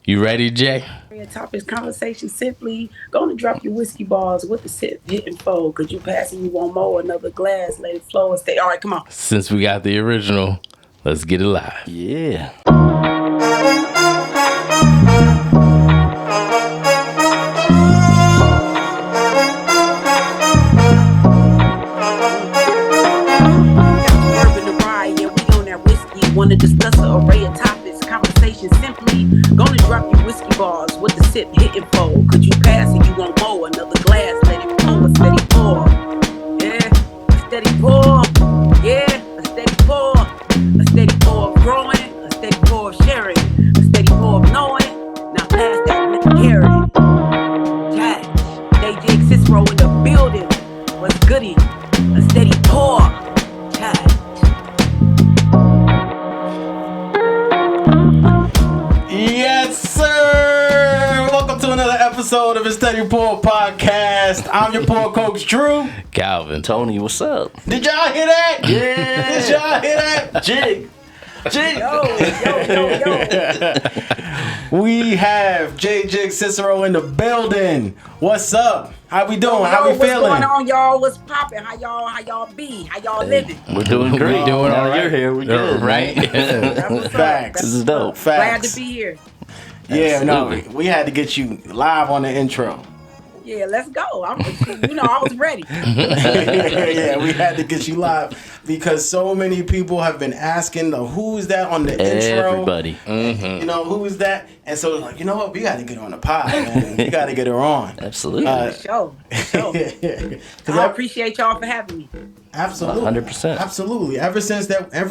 You ready, Jay? Topics conversation simply gonna drop your whiskey balls with the sip, hit and fold. Cause you passing, you want more, another glass, let it flow and stay. All right, come on. Since we got the original, let's get it live. Yeah. Want to discuss an array of topics, conversation simply gonna drop your whiskey bars with the sip, hit and fold. Could you pass it? You want more? Another glass, let it flow, a steady pour. Yeah, a steady pour. Yeah, a steady pour. A steady pour of growing, a steady pour of sharing, a steady pour of knowing. Now pass that, let me carry it. J Jig Cicero in the building. What's goody? A steady pour. Yes, sir. Welcome to another episode of the Steady Pour Podcast. I'm your poor coach, Drew. Calvin. Tony, what's up? Did y'all hear that? Yeah. Did y'all hear that? Jig. Yo. We have J Jig Cicero in the building. What's up? How we doing? How we feeling? What's going on, y'all? What's popping? How y'all be? How y'all living? We're doing great. We're doing all right. You're here. We're good, right? Facts. This is dope. Facts. Glad to be here. Yeah, no, we had to get you live on the intro. Yeah, let's go. I was ready. Yeah, we had to get you live because so many people have been asking, who is that on the intro? Everybody. Mm-hmm. You know, who is that? And so, like, you know what? We got to get her on the pod, man. We got to get her on. Absolutely. For sure. I appreciate y'all for having me. Absolutely. 100%. Absolutely. Ever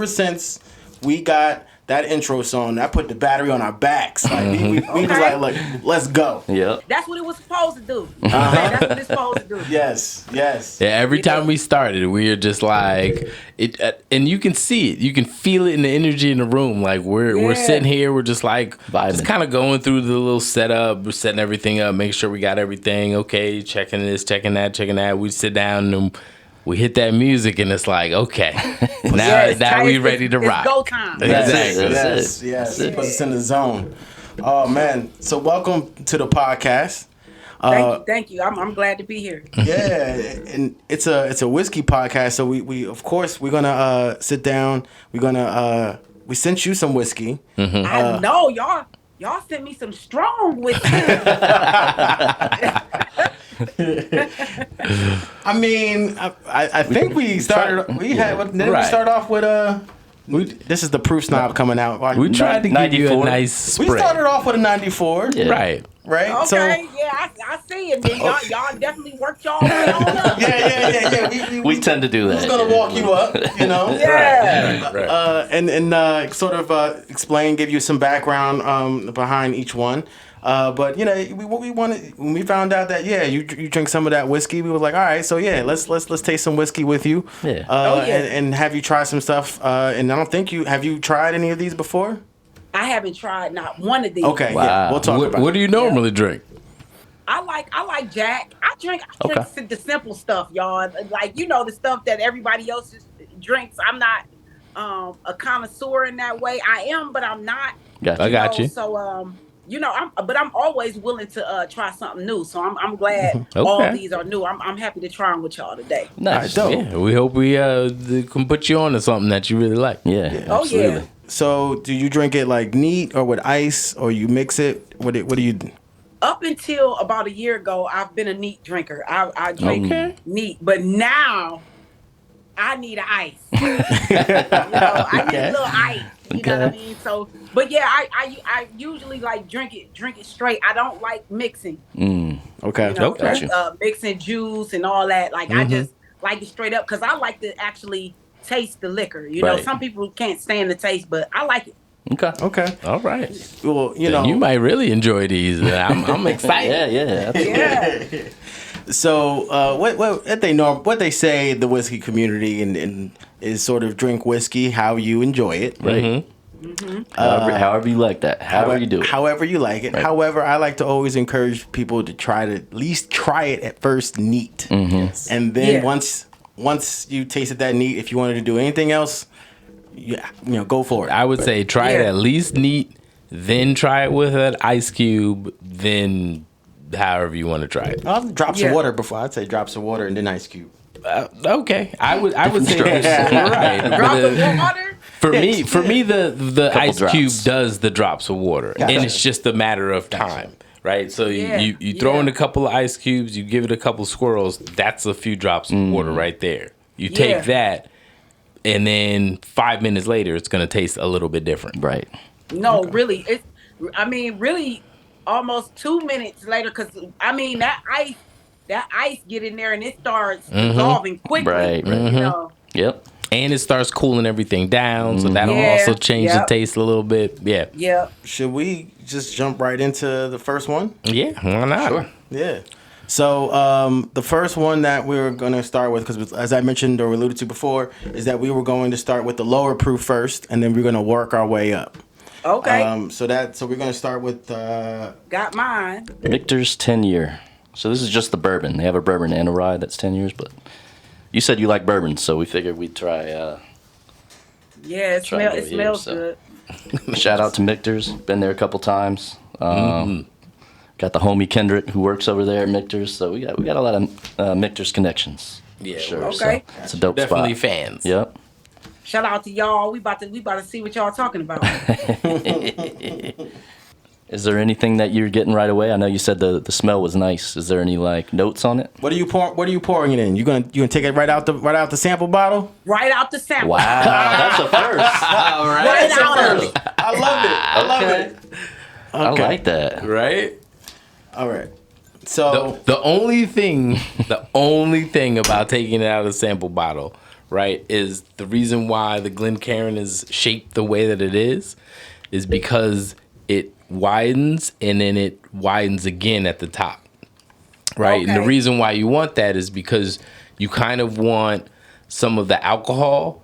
since we got that intro song, that put the battery on our backs. Like we was like, look, let's go. Yeah. That's what it was supposed to do. That's what it's supposed to do. Yes. Yeah. Every time we started, we were just like it, and you can see it, you can feel it in the energy in the room. Like we're sitting here, we're just like just kind of going through the little setup, we're setting everything up, making sure we got everything okay, checking this, checking that. We sit down and we hit that music and it's like, okay, now we ready to rock. It's go time. Exactly. Yes. Put us in the zone. Oh man. So welcome to the podcast. Thank you. I'm glad to be here. Yeah, and it's a whiskey podcast. So we of course we're gonna sit down. We sent you some whiskey. Mm-hmm. I know y'all sent me some strong whiskey. I mean, I think we started. We start off with this is the proof snob coming out. We tried to give you a nice spread. We started off with a 94. Yeah. Right. Okay, so, yeah, I see it. Man. Y'all definitely worked y'all way on up. Yeah. We tend to do that. Who's gonna walk you up? You know. Yeah. Right. And sort of explain, give you some background behind each one. But you know, we wanted when we found out that you drink some of that whiskey, we were like, all right, so let's taste some whiskey with you. Yeah. And have you try some stuff. And I don't think have you tried any of these before? I haven't tried not one of these. Okay, wow. Yeah, we'll talk about. What do you normally drink? I like Jack. I drink the simple stuff, y'all. Like the stuff that everybody else drinks. I'm not a connoisseur in that way. I am, but I'm not. I got you. So I'm always willing to try something new. So I'm glad all of these are new. I'm happy to try them with y'all today. Nice. Yeah, we hope we can put you on to something that you really like. Yeah. Oh yeah. So, do you drink it like neat or with ice, or you mix it? What do you do? Up until about a year ago, I've been a neat drinker. I drink neat, but now I need an ice. I need a little ice. You know what I mean? So, but yeah, I usually like drink it straight. I don't like mixing. Okay. Mixing juice and all that. Like I just like it straight up because I like to actually taste the liquor. You know, some people can't stand the taste, but I like it. Okay. All right. Well, you might really enjoy these. I'm excited. Yeah. Absolutely. Yeah. So, what they say the whiskey community and is sort of drink whiskey how you enjoy it, right? However you like that. However you do it. However you like it. Right. However, I like to always encourage people to at least try it at first neat, and then once you tasted that neat, if you wanted to do anything else, go for it. I would say try it at least neat. then try it with an ice cube, then however you want to try it. Drops of water before. I'd say drops of water and then ice cube. Okay, I would say right. Drop of water. For me, the ice drops. cube does the drops of water, and it's just a matter of time, right? So you throw in a couple of ice cubes, you give it a couple swirls. That's a few drops of water right there. You take that, and then 5 minutes later, it's gonna taste a little bit different. Right. No, really, really, almost 2 minutes later, because that ice get in there and it starts dissolving quickly. Right. You know. Yep. And it starts cooling everything down, so that'll also change the taste a little bit. Yeah. Yeah. Should we just jump right into the first one? Yeah, why not? Sure. Yeah. So the first one that we're going to start with, because as I mentioned or alluded to before, is that we were going to start with the lower proof first, and then we're going to work our way up. Okay. So we're going to start with Got mine. Michter's 10-year. So this is just the bourbon. They have a bourbon and a rye that's 10 years, but you said you like bourbon, so we figured we'd try. Yeah, it smells good. Shout out to Michter's. Been there a couple times. Got the homie Kendrick who works over there at Michter's, so we got a lot of Michter's connections. Yeah, sure. Okay. So it's a dope definitely spot. fans. Yep. Shout out to y'all. We about to see what y'all talking about. Is there anything that you're getting right away? I know you said the smell was nice. Is there any like notes on it? what are you pouring it in? You gonna take it right out the sample bottle? Right out the sample. Wow, that's a first. All Right out of it. I love it. I like that. Right? All right. So The only thing about taking it out of the sample bottle, right, is the reason why the Glencairn is shaped the way that it is because it widens and then it widens again at the top, right? And the Okay. reason why you want that is because you kind of want some of the alcohol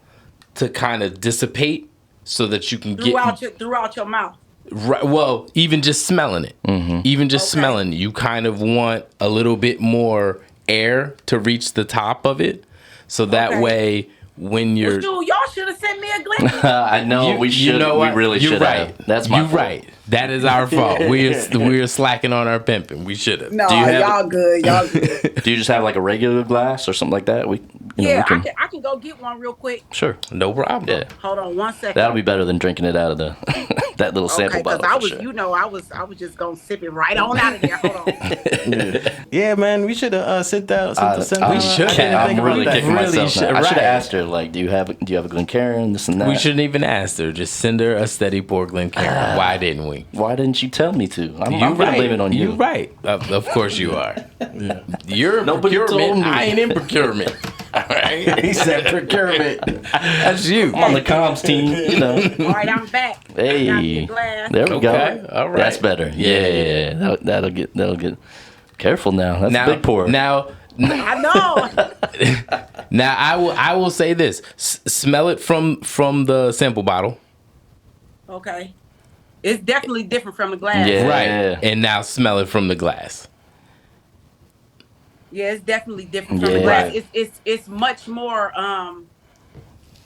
to kind of dissipate so that you can throughout your mouth. Right. Well, even just smelling it, even just smelling, you kind of want a little bit more air to reach the top of it, so that way when you're, Dude, y'all should have sent me a glass. I know we should. We really You're should right. have. That's my You're fault. right. That is our fault. We're slacking on our pimping. We should have. No, Do you have- y'all good. Y'all good. Do you just have like a regular glass or something like that? We can. I can go get one real quick. Sure. No problem. Yeah. Hold on 1 second. That'll be better than drinking it out of the that little sample Okay, because bottle. I for was, sure. I was just gonna sip it right on out of there. Hold on. yeah, man, we should have sent that. We should. I'm really that. kicking Really myself. should- Now. I should have right. asked her like, do you have a Glencairn? This and that. We shouldn't even ask her. Just send her a steady pour Glencairn. Why didn't we? Why didn't you tell me to? I'm You gonna right. blame it on you. You right. Of course you are. You're Nobody told procurement. me. I ain't in procurement. All right. He said procurement. That's you. I'm on the comms team. You know. All right, I'm back. Got the Hey, glass. there we Okay, go. all right. That's better. Yeah, that'll get. Careful now. That's a big pour. Now, I know. now I will say this: smell it from the sample bottle, Okay. It's definitely different from the glass. Yeah. right? And now smell it from the glass. Yeah, it's definitely different from Yeah. the glass. Right. It's much more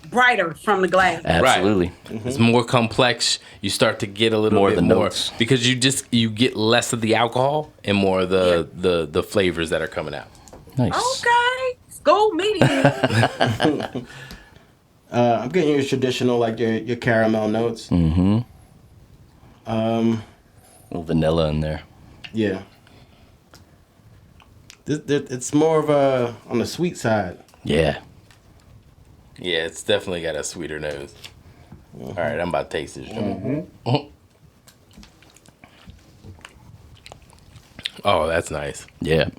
brighter from the glass. Absolutely. It's more complex. You start to get a little More bit of the more notes. because you get less of the alcohol and more of the flavors that are coming out. Nice. Okay. School meeting. I'm getting your traditional, like your caramel notes. Mm-hmm. A little vanilla in there. Yeah. It's more of a on the sweet side. Yeah. Yeah, it's definitely got a sweeter nose. All right, I'm about to taste this. Oh, that's nice. Yeah.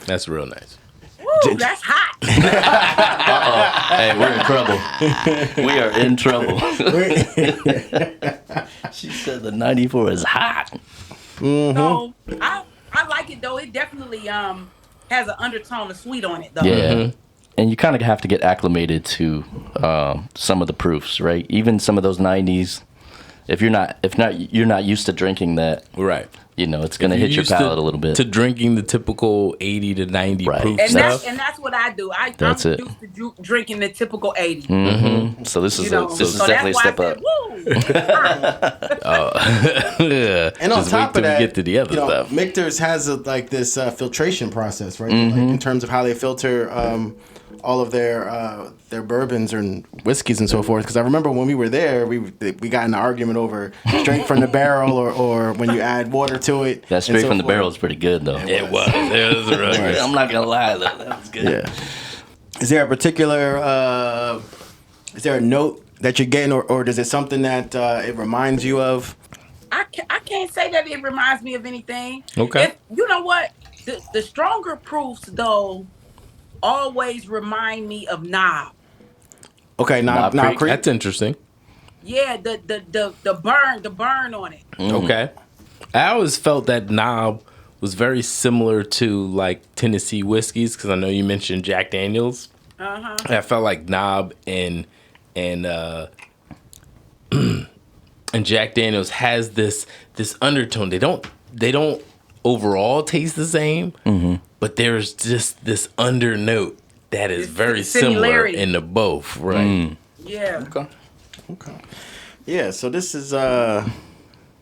That's real nice. Woo, that's hot. Hey, we're in trouble. We are in trouble. She said the 94 is hot. So I like it though. It definitely has an undertone of sweet on it though. Yeah. And you kind of have to get acclimated to some of the proofs, right? Even some of those 90s, if you're not used to drinking that, Right. you know, it's gonna hit your palate a little bit. To drinking the typical 80 to 90 Right. proof And stuff. that's what I do. I'm That's it. used to drinking the typical 80. So this is You know, this is so definitely a that's step why up. I said, woo. And on Just top wait till of that, we get to the other you know, stuff. Michter's has like this filtration process, right? Like, in terms of how they filter all of their bourbons and whiskeys and so forth. Because I remember when we were there, we got in an argument over straight from the barrel or when you add water to it. That and straight so from the forth. barrel is pretty good though. It was really good. I'm not gonna lie though, that was good. Yeah. Is there a particular is there a note that you're getting, or is it something that it reminds you of? I can't say that it reminds me of anything. Okay. You know what? The stronger proofs though always remind me of Knob. Okay, Knob Knob Creek. Creek. That's interesting. Yeah, the burn on it. Okay. I always felt that Knob was very similar to like Tennessee whiskeys because I know you mentioned Jack Daniels. I felt like Knob and Jack Daniels has this undertone. They don't overall taste the same, but there's just this undernote that is very similar similarity. in the both, right? Yeah. Okay. Yeah, so this is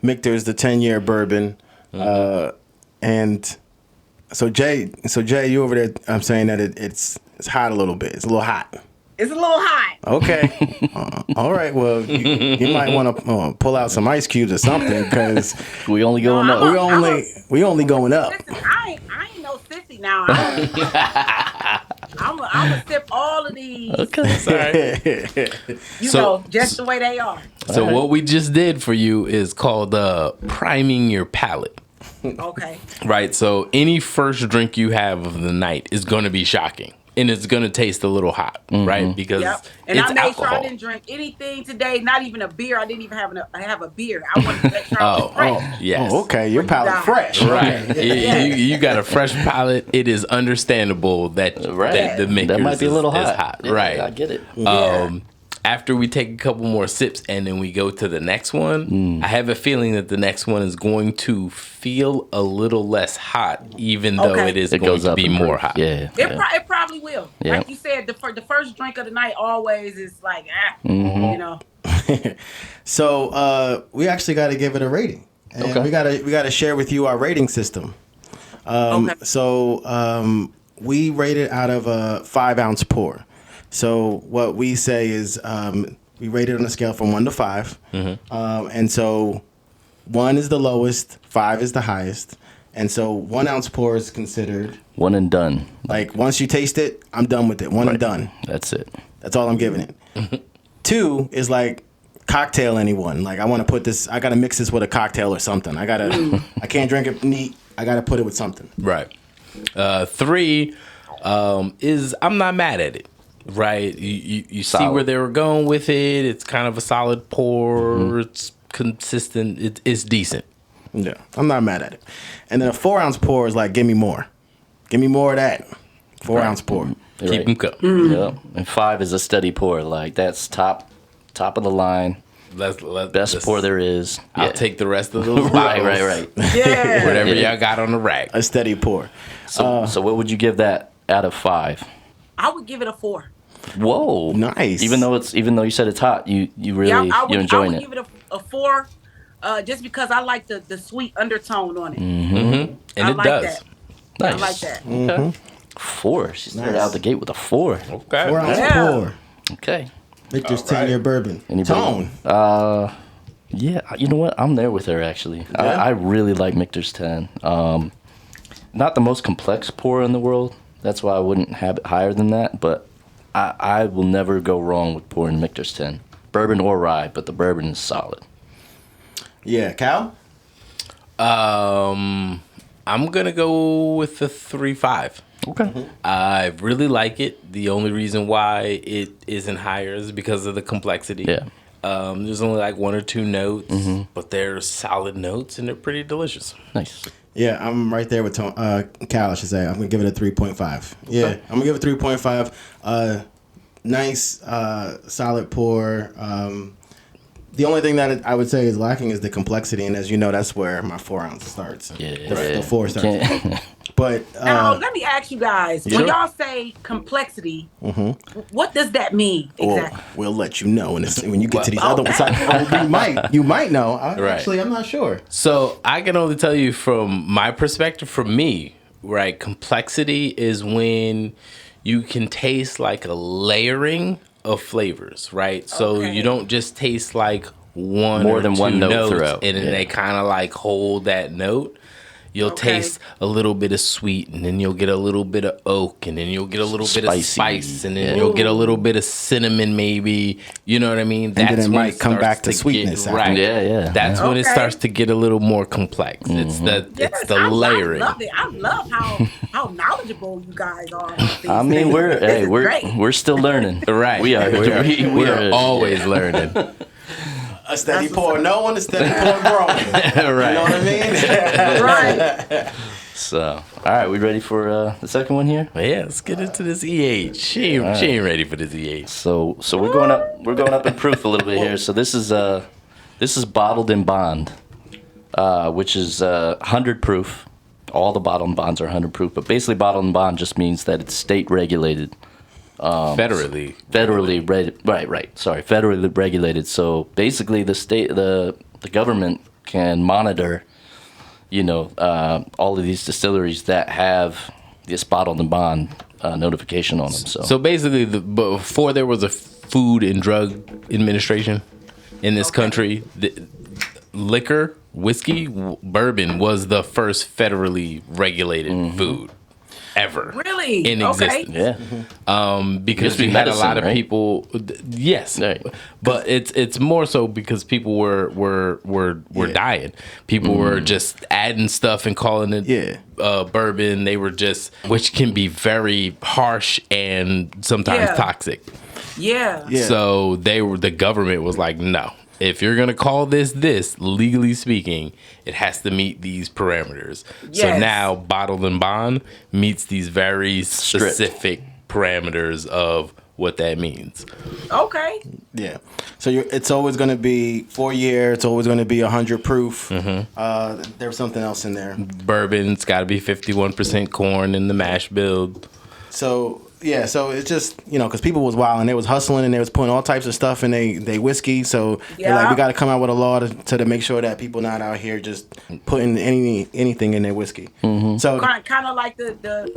Michter's the 10-year bourbon. And so Jay, you over there, I'm saying that it's hot a little bit. It's a little hot. It's a little hot. Okay. All right. Well, you might want to pull out some ice cubes or something because We only going No, up. we only going up. Listen, I ain't no sissy now. I'm gonna sip all of these. Okay. Sorry. You So- know, just the way they are. So what we just did for you is called priming your palate. Okay. Right. So any first drink you have of the night is going to be shocking. And it's going to taste a little hot, right? Because Yep. And it's I made alcohol. sure I didn't drink anything today. Not even a beer. I didn't even have a beer. I wanted to make sure I was fresh. Yes. Oh, okay. Your palate fresh. Right. You got a fresh palate. It is understandable that, Right. that the Michter's That might be a little is hot. Yeah, right. I get it. After we take a couple more sips and then we go to the next one, I have a feeling that the next one is going to feel a little less hot, even though Okay. it is It going goes to up be in more proof. hot. Yeah. It probably will. Yeah. Like you said, the first drink of the night always is like, you know. So we actually got to give it a rating, and Okay. we gotta share with you our rating system. Okay. So we rate it out of a 5-ounce pour. So what we say is we rate it on a scale from 1 to 5, and so 1 is the lowest, 5 is the highest, and so 1 ounce pour is considered One and done. like once you taste it, I'm done with it. One and done. That's it. That's all I'm giving it. 2 is like cocktail anyone. Like I want to put this. I gotta mix this with a cocktail or something. I can't drink it neat. I gotta put it with something. Right. 3 is I'm not mad at it. Right. You see Solid. where they were going with it. It's kind of a solid pour. It's consistent. It's decent. Yeah, I'm not mad at it. And then a 4-ounce pour is like, give me more. Give me more of that. 4-ounce pour. You're Keep right. them coming. Yep. And 5 is a steady pour. Like that's top of the line. Best pour there is. I'll Yeah. take the rest of those Right. bottles. Yeah. Whatever Yeah. y'all got on the rack. A steady pour. So what would you give that out of 5? I would give it a 4. Whoa. Nice. Even though you said it's hot, you really I you're enjoying would it. give it a 4, just because I like the sweet undertone on it. And I it like does. that. Nice. I like that. Okay. 4. She started Nice. out the gate with a 4. Okay. 4-ounce Yeah. pour. Okay. Victor's All right. 10-year bourbon. Anybody? Tone. Yeah, you know what? I'm there with her actually. I really like Michter's 10. Not the most complex pour in the world. That's why I wouldn't have it higher than that. But I will never go wrong with pouring Michter's 10. Bourbon or rye, but the bourbon is solid. Yeah, Cal? I'm gonna go with the 3.5. Okay. I really like it. The only reason why it isn't higher is because of the complexity. Yeah. There's only like 1 or 2 notes, but they're solid notes and they're pretty delicious. Nice. Yeah, I'm right there with Cal, I should say. I'm going to give it a 3.5. Yeah, I'm going to give it 3.5. Nice, solid pour. The only thing that I would say is lacking is the complexity, and as you know, that's where my 4 ounce starts. The 4 starts. But now, let me ask you guys: when y'all say complexity, what does that mean exactly? We'll let you know when you get to these other ones. You might know. Actually, I'm not sure. So I can only tell you from my perspective. For me, right, complexity is when you can taste like a layering of flavors, right? So you don't just taste like more than one note throughout, and then they kind of like hold that note. You'll taste a little bit of sweet, and then you'll get a little bit of oak, and then you'll get a little bit of spice, and then you'll get a little bit of cinnamon, maybe. You know what I mean? That's and then it might come back to sweetness. Right. That's when it starts to get a little more complex. It's the layering. I love it. I love how knowledgeable you guys are. I mean, we're still learning. Right. We are. We are always learning. A steady pour, no one, a steady pour growing. Right. You know what I mean? Right. So, all right, we ready for the second one here? Yeah, let's get into this EH. She ain't ready for this EH. So we're going up in proof a little bit here. So this is bottled in bond, which is 100 proof. All the bottled in bonds are 100 proof, but basically bottled in bond just means that it's state regulated. Federally regulated. So basically, the government can monitor, all of these distilleries that have this bottled and bond notification on them. So basically, before there was a Food and Drug Administration in this country, the liquor, whiskey, bourbon was the first federally regulated food ever in existence. Because we had a lot of people. Yes, but it's more so because people were dying. People were just adding stuff and calling it bourbon. They were just, which can be very harsh and sometimes toxic. So the government was like, no. If you're going to call this, legally speaking, it has to meet these parameters. So now Bottled and Bond meets these very specific parameters of what that means. Okay. Yeah. So it's always going to be 4 year. It's always going to be 100 proof. There's something else in there. Bourbon's got to be 51% corn in the mash build. So it's just, because people was wild and they was hustling and they was putting all types of stuff in they whiskey. So they're like, we got to come out with a law to make sure that people not out here just putting anything in their whiskey. So kind of like the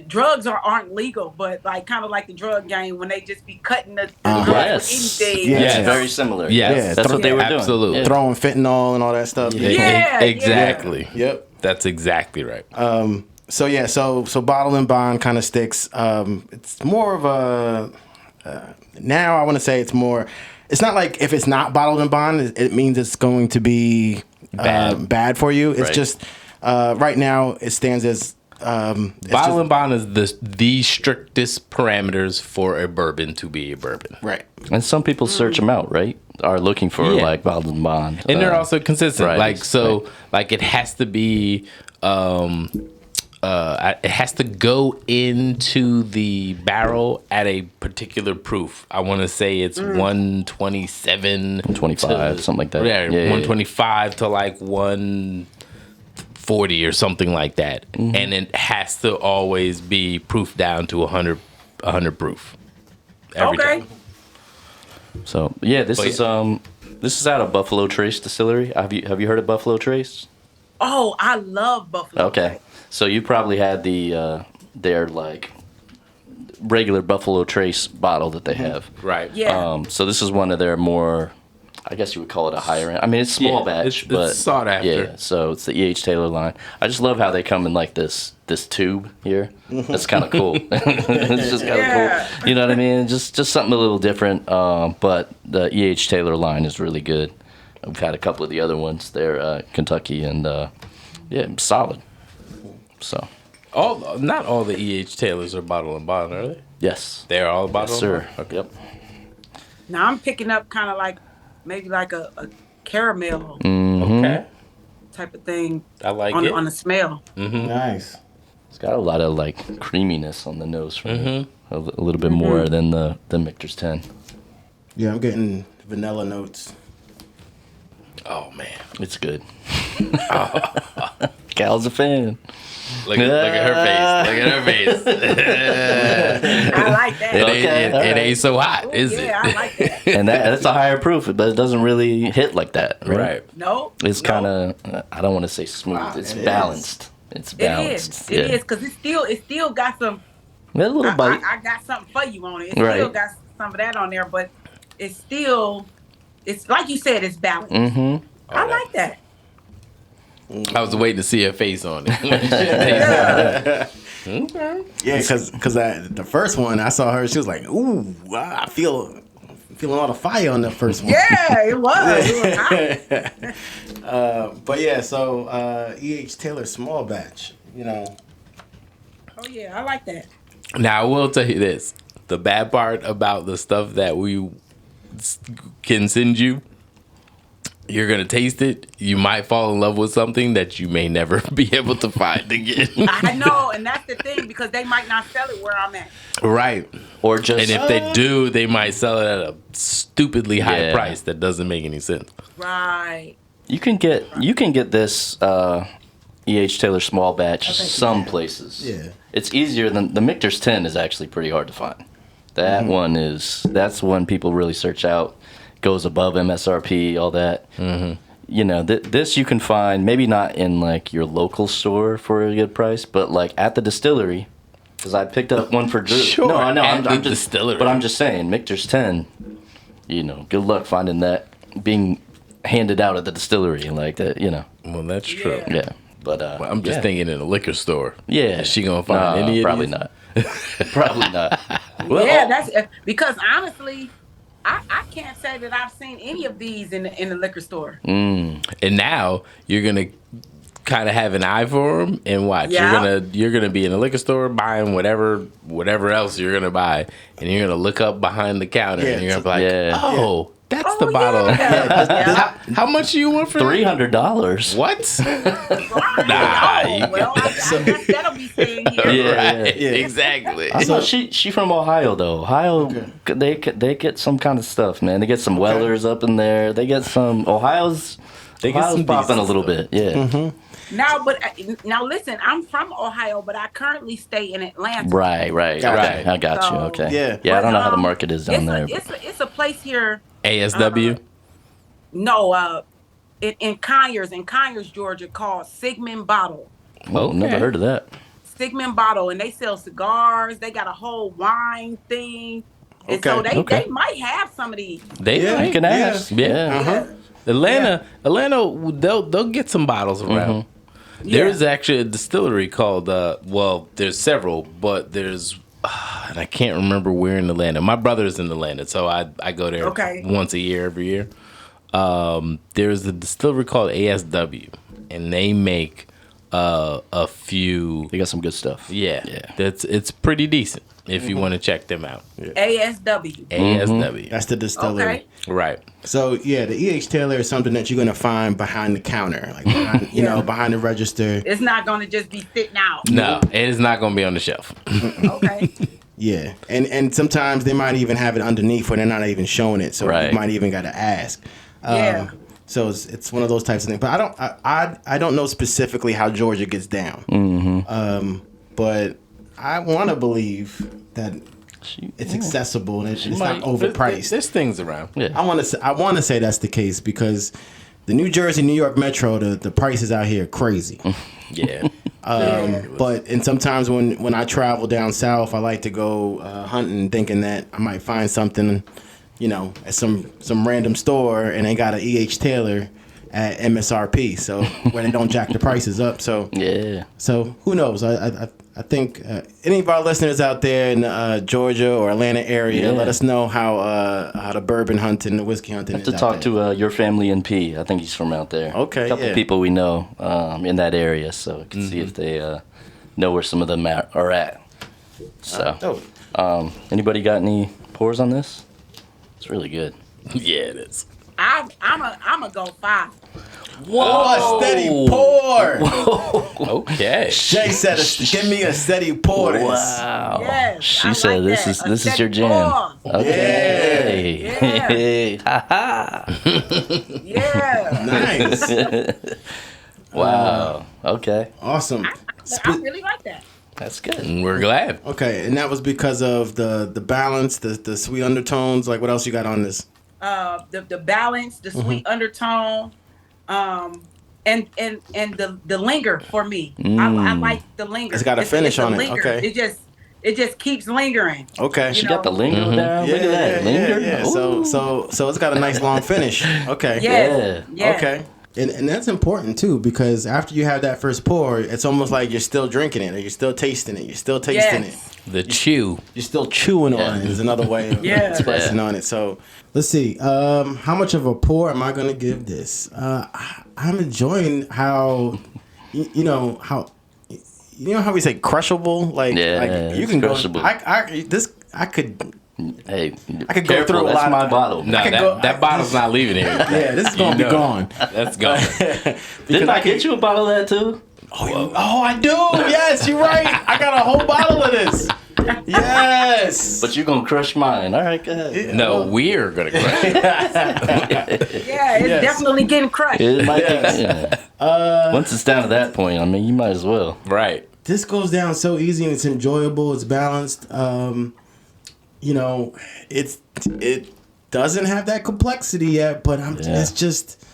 drugs aren't legal, but like kind of like the drug game when they just be cutting the anything. Yeah, very similar. Yes. That's what they were doing. Absolutely. Throwing fentanyl and all that stuff. Exactly. Yep. That's exactly right. So Bottle and Bond kind of sticks. It's more of a now I want to say it's more. It's not like if it's not bottled and bond, it means it's going to be bad for you. It's just right now it stands as bottled and bond is the strictest parameters for a bourbon to be a bourbon. Right. And some people search them out, right? Are looking for like bottled and bond, and they're also consistent. Like it has to be. It has to go into the barrel at a particular proof. I want to say it's 127, 125, something like that. Yeah, 125 to like 140 or something like that. And it has to always be proof down to 100 proof every time. So this is out of Buffalo Trace Distillery. Have you heard of Buffalo Trace? Oh, I love Buffalo. Okay. So you probably had their like regular Buffalo Trace bottle that they have. Right. Yeah. So this is one of their more, I guess you would call it a higher end. I mean, it's small batch, but it's sought after. Yeah. So it's the E.H. Taylor line. I just love how they come in like this tube here. That's kind of cool. It's just kind of cool. You know what I mean? Just something a little different. But the E.H. Taylor line is really good. We've had a couple of the other ones. They're Kentucky and solid. So, not all the E.H. Taylors are bottled and bond, are they? Yes, they're all bottled. Yes, sir. Okay. Yep. Now I'm picking up kind of like maybe like a caramel type of thing. I like it on the smell. Nice. It's got a lot of like creaminess on the nose from it. A little bit more than Michter's 10. Yeah, I'm getting vanilla notes. Oh man, It's good. Cal's a fan. look at her face. Look at her face. I like that. It ain't so hot, is it? Yeah, I like that. And that's a higher proof, but it doesn't really hit like that. Right. No, It's kind of, I don't want to say smooth. Wow, it's it balanced. It's balanced. It is because it still got some. A little bite. I got something for you on it. It Right. still got some of that on there, but it's like you said, it's balanced. Mm-hmm. I like that. I was waiting to see her face on it. Yeah. Yeah, because the first one I saw her, she was like, "Ooh, I feel a lot of fire on the first one." Yeah, it was. It was hot. But yeah, so E.H. Taylor small batch, you know. Oh yeah, I like that. Now I will tell you this: the bad part about the stuff that we can send you, you're gonna taste it. You might fall in love with something that you may never be able to find again. I know, and that's the thing because they might not sell it where I'm at. Right. Or just. And if they do, they might sell it at a stupidly high Yeah. price that doesn't make any sense. Right. You can get this E.H. Taylor small batch some places. Yeah. It's easier than the Michter's 10 is actually pretty hard to find. That one that's one people really search out. Goes above MSRP, all that. Mm-hmm. You know, this you can find maybe not in like your local store for a good price, but like at the distillery. Because I picked up one for Drew. Sure, No, I know. at the I'm just distillery. But I'm just saying, Michter's 10. You know, good luck finding that being handed out at the distillery like that. You know, Well, that's true. Yeah. yeah. But Well, I'm just yeah. thinking in a liquor store. Yeah. Is she gonna find any of Probably these? not. Probably not. Well, Yeah, that's because honestly, I can't say that I've seen any of these in the liquor store. and now you're gonna kind of have an eye for them and watch. Yeah. You're gonna be in a liquor store buying whatever else you're gonna buy, and you're gonna look up behind the counter Yeah, and you're gonna be like, yeah. oh, that's the Oh, bottle. yeah. How much do you want for that? $300. What? Nah, you well, I guess that'll be staying here. Yeah. Right. Yeah. Exactly. So she from Ohio though. Ohio, they get some kind of stuff, man. They get some Wellers up in there. They get some Ohio's They get some popping a decent little stuff. bit. Yeah. Now listen, I'm from Ohio, but I currently stay in Atlanta. Right. Okay. Right. I got you. So- Okay. Yeah. Yeah. I don't know how the But, market is down there. It's a place here. ASW. No, in Conyers, Georgia, called Sigmund Bottle. Oh, never Okay. heard of that. Sigmund Bottle, and they sell cigars. They got a whole wine thing, and so Okay. Okay. they might have some of these. They Yeah. You can ask. Yeah. Yeah. Uh-huh. Atlanta, they'll get some bottles around. There's actually a distillery called there's several, but there's and I can't remember where in Atlanta. My brother's in Atlanta, so I go there Okay. once a year, every year. There's a distillery called ASW, and they make a few. They got some good stuff. Yeah, Yeah. it's pretty decent if you want to check them out. ASW. ASW, That's the distillery. Okay. right? So yeah, the E.H. Taylor is something that you're gonna find behind the counter, like behind, behind the register. It's not going to just be sitting out. No, it's not gonna be on the shelf. Okay. Yeah, and sometimes they might even have it underneath, where they're not even showing it. So Right. you might even gotta ask. Yeah. So it's one of those types of things. But I don't know specifically how Georgia gets down. But I want to believe that it's accessible and it's not overpriced. There's things around. Yeah. I want to say that's the case because the New Jersey, New York Metro, the prices out here are crazy. Yeah. And sometimes when I travel down south, I like to go hunting, thinking that I might find something, at some random store, and they got an E.H. Taylor at MSRP, so where they don't jack the prices up. So Yeah. so who knows? I think any of our listeners out there in Georgia or Atlanta area, Yeah. let us know how the bourbon hunting, the whiskey hunting I have is to out talk there. to your family in P. I think he's from out there. Okay, a couple yeah. people we know in that area, so I can see if they know where some of them are at. So, Oh, anybody got any pours on this? It's really good. Yeah, it is. I'm a go 5. Whoa, a steady pour. Okay. Jay said, "Give me a steady pour." This. Wow. Yes, She I said, like "This that. is A your steady jam." pour. Okay. Yeah. Ha ha. Yeah. Nice. Wow. Okay. Awesome. I really like that. That's good. We're glad. Okay, and that was because of the balance, the sweet undertones. Like, what else you got on this? The balance, the sweet undertone, and the linger for me. I like the linger. It's got a finish on it. linger. Okay. It just keeps lingering. Okay. She got the lingo down. Look at that. Linger. Yeah. So it's got a nice long finish. Okay. Yes. Yeah. Okay. And that's important too, because after you have that first pour, it's almost like you're still drinking it, or you're still tasting it. You're still tasting it. The chew. You're still chewing on it. Is another way of expressing on it. So let's see. How much of a pour am I gonna give this? I'm enjoying how, you know how we say crushable. Like you can crushable. I could. Hey, I could go through a lot. That's my bottle. No, that bottle's not leaving here. Yeah, this is gonna be gone. That's gone. Didn't I get you a bottle of that too? Oh, I do. Yes, you're right. I got a whole bottle of this. Yes. But you're gonna crush mine. All right, go ahead. No, we're gonna crush it. Yeah, it's definitely getting crushed. It might once it's down to that point, I mean, you might as well. Right. This goes down so easy, and it's enjoyable. It's balanced. It doesn't have that complexity yet, but it's just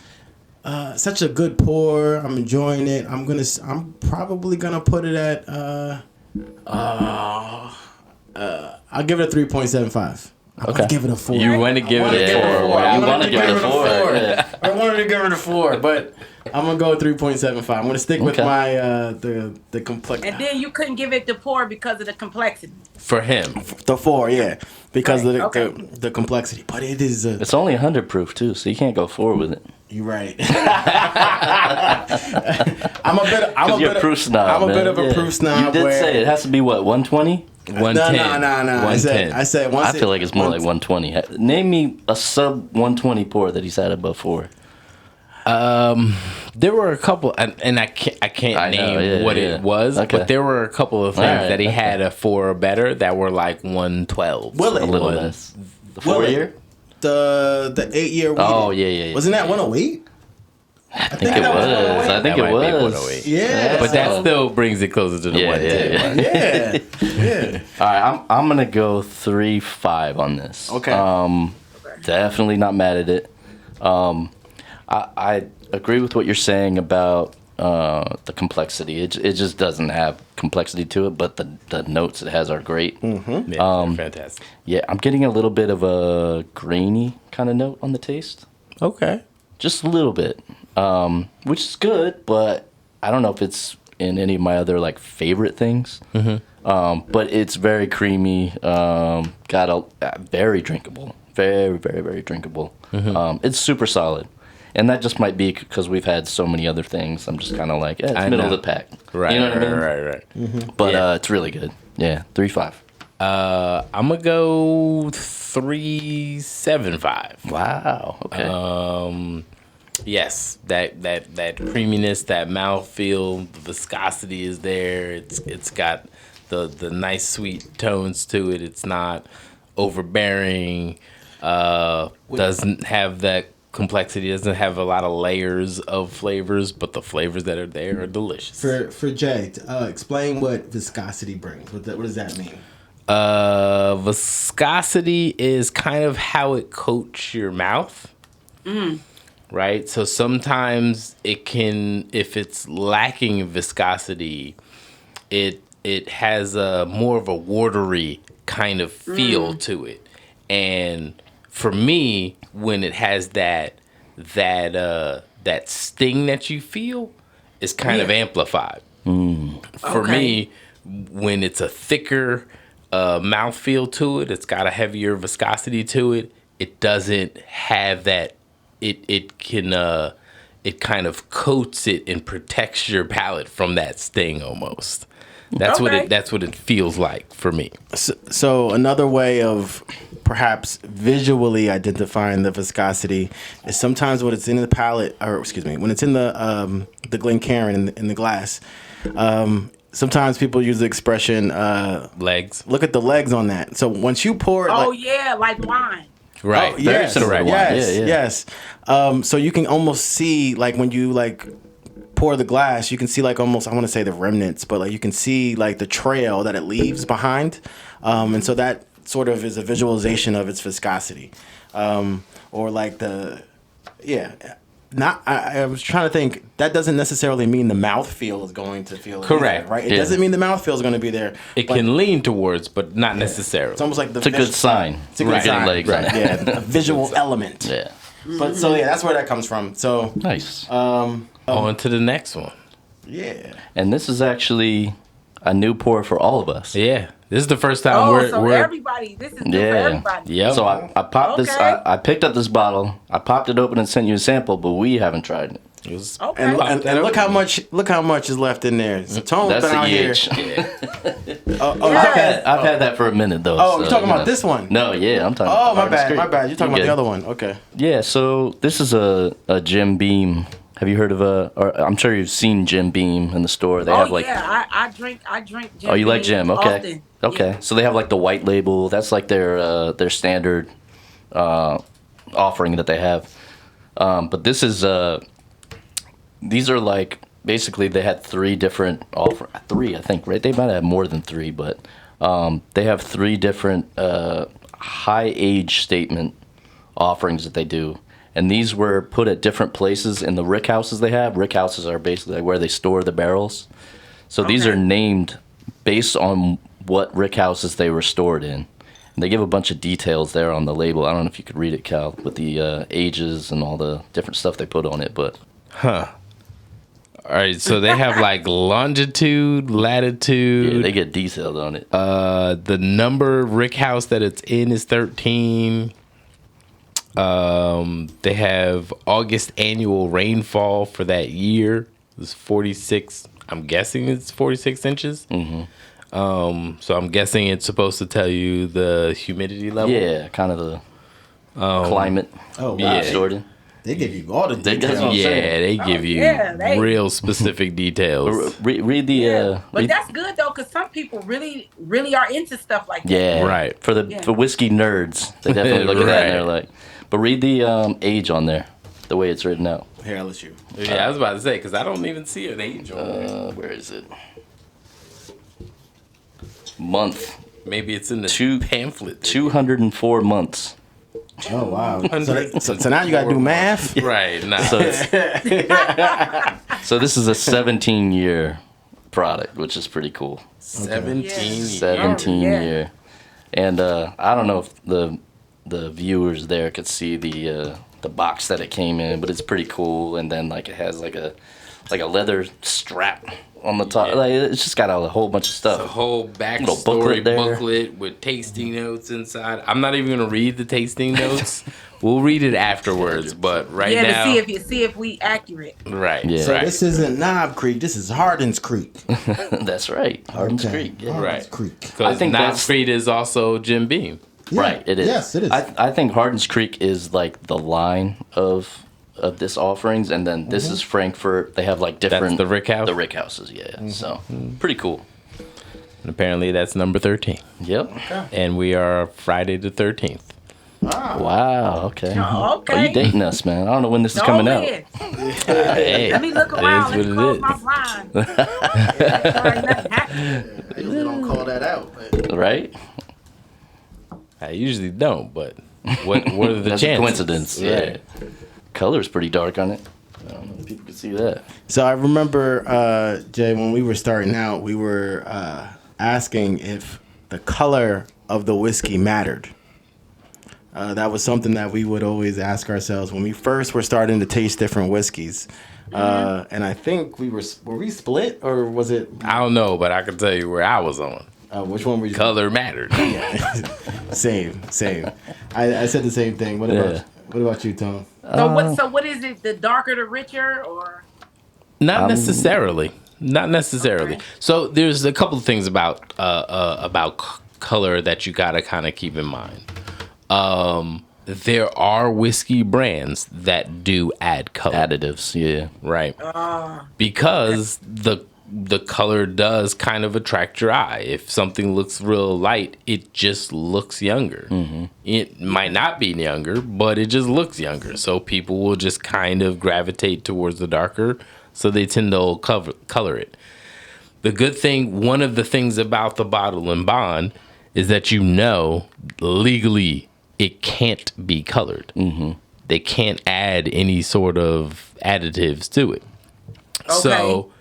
such a good pour. I'm enjoying it. I'm probably gonna put it at I'll give it a 3.75. I want to give it a 4. You want to give it a 4. I want to give it a 4. I wanted to give it a 4, but I'm gonna go 3.75. I'm gonna stick with my the complexity. And then you couldn't give it the pour because of the complexity. For him. The 4, yeah, because of the complexity. But it is It's only 100 proof too, so you can't go 4 with it. You're right. I'm a bit proof snob. I'm a bit of a proof snob. You did say it has to be what, 120? 110. No. I said I feel like it's more like 120. Name me a sub 120 pour that he's had above 4. There were a couple, and I can't name what it was, but there were a couple of things that he had a 4 or better that were like 112. A little less. The 4-year? The 8-year. Oh yeah. Wasn't that 108? I think it was. I think it was. Yeah, but that still brings it closer to the 110. Yeah. All right, I'm gonna go 3.5 on this. Okay. Definitely not mad at it. I agree with what you're saying about the complexity. It just doesn't have complexity to it, but the notes it has are great. Mm-hmm. Yeah, fantastic. Yeah, I'm getting a little bit of a grainy kind of note on the taste. Okay. Just a little bit, which is good, but I don't know if it's in any of my other like favorite things. Mm-hmm. But it's very creamy. Got a very drinkable, very very very drinkable. Mm-hmm. It's super solid, and that just might be because we've had so many other things. I'm just kind of like, it's middle of the pack, right? You know what I mean? Right. Mm-hmm. But it's really good. Yeah, 3.5. I'm gonna go 3.75. Wow. Okay. Yes, that creaminess, that mouthfeel, the viscosity is there. It's got the nice sweet tones to it. It's not overbearing. Doesn't have that complexity. Doesn't have a lot of layers of flavors, but the flavors that are there are delicious. For Jay, explain what viscosity brings. What does that mean? Viscosity is kind of how it coats your mouth. Right? So sometimes it can, if it's lacking viscosity, it has a more of a watery kind of feel to it. And for me, when it has that sting that you feel, is kind of amplified. For me, when it's a thicker mouthfeel to it, it's got a heavier viscosity to it. It doesn't have that. It kind of coats it and protects your palate from that sting almost. That's what Okay. that's what it feels like for me. So another way of perhaps visually identifying the viscosity is sometimes when it's in the palate, or excuse me, when it's in the Glencairn in the glass. Sometimes people use the expression, Legs. look at the legs on that. So once you pour, Oh like, yeah, like wine. Right. oh, Very yes, similar to wine. yes, Yeah, yeah. yes. So you can almost see, like, when you like pour the glass, you can see like almost, I want to say the remnants, but like you can see like the trail that it leaves behind, and so that sort of is a visualization of its viscosity, or like Not, I was trying to think. That doesn't necessarily mean the mouthfeel is going to feel Correct. either, right? It Yeah. doesn't mean the mouthfeel is going to be there. It but can lean towards, but not necessarily. It's almost like the. It's a good sign. It's a good Right. Getting sign. legs on it. Yeah, a visual element. Yeah. But so yeah, that's where that comes from. So Nice. On to the next one. yeah. And this is actually a new pour for all of us. Yeah. This is the first time Oh, we're so everybody, this is good for Yeah. everybody. Yep. So I popped this. Okay. I picked up this bottle. I popped it open and sent you a sample, but we haven't tried it. It was Okay. And look how much is left in there. So Tone's That's been the out here. EH. Oh, Yeah. I've had that for a minute though. Oh, so, you're talking you about know. this one? No, yeah, I'm talking. Oh, about my Artist bad, Creek. my bad. You're talking about good. the other one. Okay. Yeah, so this is a Jim Beam. Have you heard of or I'm sure you've seen Jim Beam in the store. They Oh have like. yeah, I drink Jim. Oh, you like Beam Jim? Okay. often. Okay. Yeah. So they have like the white label. That's like their standard offering that they have. But this is these are like basically they had three different three I think, right? They might have more than three, but they have three different high age statement offerings that they do. And these were put at different places in the rick houses they have. Rick houses are basically like where they store the barrels. So these Okay. are named based on what rick houses they were stored in. And they give a bunch of details there on the label. I don't know if you could read it, Cal, with the ages and all the different stuff they put on it. But all right. So they have like longitude, latitude. yeah, they get detailed on it. The number rick house that it's in is 13. They have August annual rainfall for that year. It's 46. I'm guessing it's 46 inches. Mm-hmm. So I'm guessing it's supposed to tell you the humidity level. Yeah, kind of the climate. Oh, wow. Yeah. Stored in. They give you all the They- details. that's what I'm Yeah, saying. they give you yeah, they- real specific details. Read the. Yeah. But read- that's good though, because some people really are into stuff like that. Yeah, Right. For the Yeah. for whiskey nerds, they definitely look at that and they're Right. like. But read the age on there, the way it's written out. Here, I'll let you. Yeah, I was about to say because I don't even see an age on there. Where is it? Month. Maybe it's in the Two- pamphlet. 204 months. Oh wow. So now you gotta do math. Right. Nah. So so this is a 17-year product, which is pretty cool. 17 Yeah. years. 17 Yeah. year. And I don't know if the viewers there could see the box that it came in, but it's pretty cool. And then like it has like a leather strap on the top. Yeah. Like it's just got a whole bunch of stuff. A whole Little backstory booklet there. booklet with tasting notes inside. I'm not even gonna read the tasting notes. We'll read it afterwards, but right Yeah, now, to see if we accurate. right, Yeah. So right. this isn't Knob Creek. This is Hardin's Creek. That's right. Hardin's Okay. Creek. Yeah. Right. Hardin's Creek. Because I think Knob that's- Creek is also Jim Beam. Yeah. Right, it is. Yes, it is. I think Hardin's Creek is like the line of this offerings, and then this is Frankfurt. They have like different the Rick House? The Rick houses, yeah. So pretty cool. And apparently that's number 13. Yep. And we are Friday the 13th. Wow. Okay. Oh, okay. Oh, you dating us, man? I don't know when this is Go coming out. ahead. Hey, Let me look it around. is Let me what close it my is. blind. Nothing happened. I usually don't call that out. But Right? I usually don't, but what are the That's chances? a coincidence. Yeah. Right. Color's pretty dark on it. I don't know if people can see that. So I remember, Jay, when we were starting out, we were asking if the color of the whiskey mattered. That was something that we would always ask ourselves when we first were starting to taste different whiskeys. And I think were we split, or was it? I don't know, but I can tell you where I was on. Which one were you? Color mattered. Same. I said the same thing. What about you, Tom? So what is it? The darker the richer, or Not necessarily. not necessarily. Okay. So there's a couple of things about color that you gotta kind of keep in mind. There are whiskey brands that do add color, Additives, yeah. right? Because the color does kind of attract your eye. If something looks real light, it just looks younger. It might not be younger, but it just looks younger. So people will just kind of gravitate towards the darker. So they tend to color it. The good thing, one of the things about the bottle and bond is that legally it can't be colored. They can't add any sort of additives to it. Okay. So,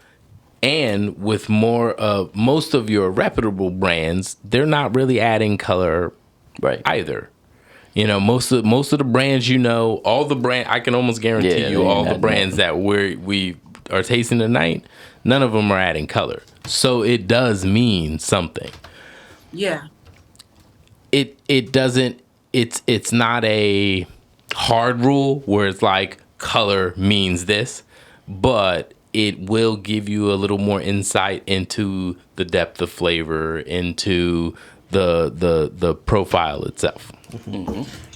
and with most of your reputable brands, they're not really adding color Right. either. You know, most of the brands, all the brand, I can almost guarantee Yeah, you they all ain't the adding brands that we are tasting tonight, none of them are adding color. So it does mean something. Yeah. It doesn't, it's not a hard rule where it's like color means this, but it will give you a little more insight into the depth of flavor, into the profile itself.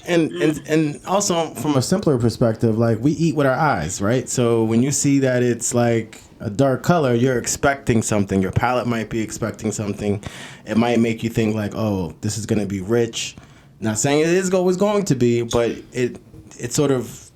And also from a simpler perspective, like we eat with our eyes, right? So when you see that it's like a dark color, you're expecting something. Your palate might be expecting something. It might make you think like, oh, this is going to be rich. Not saying it is always going to be, but it sort of,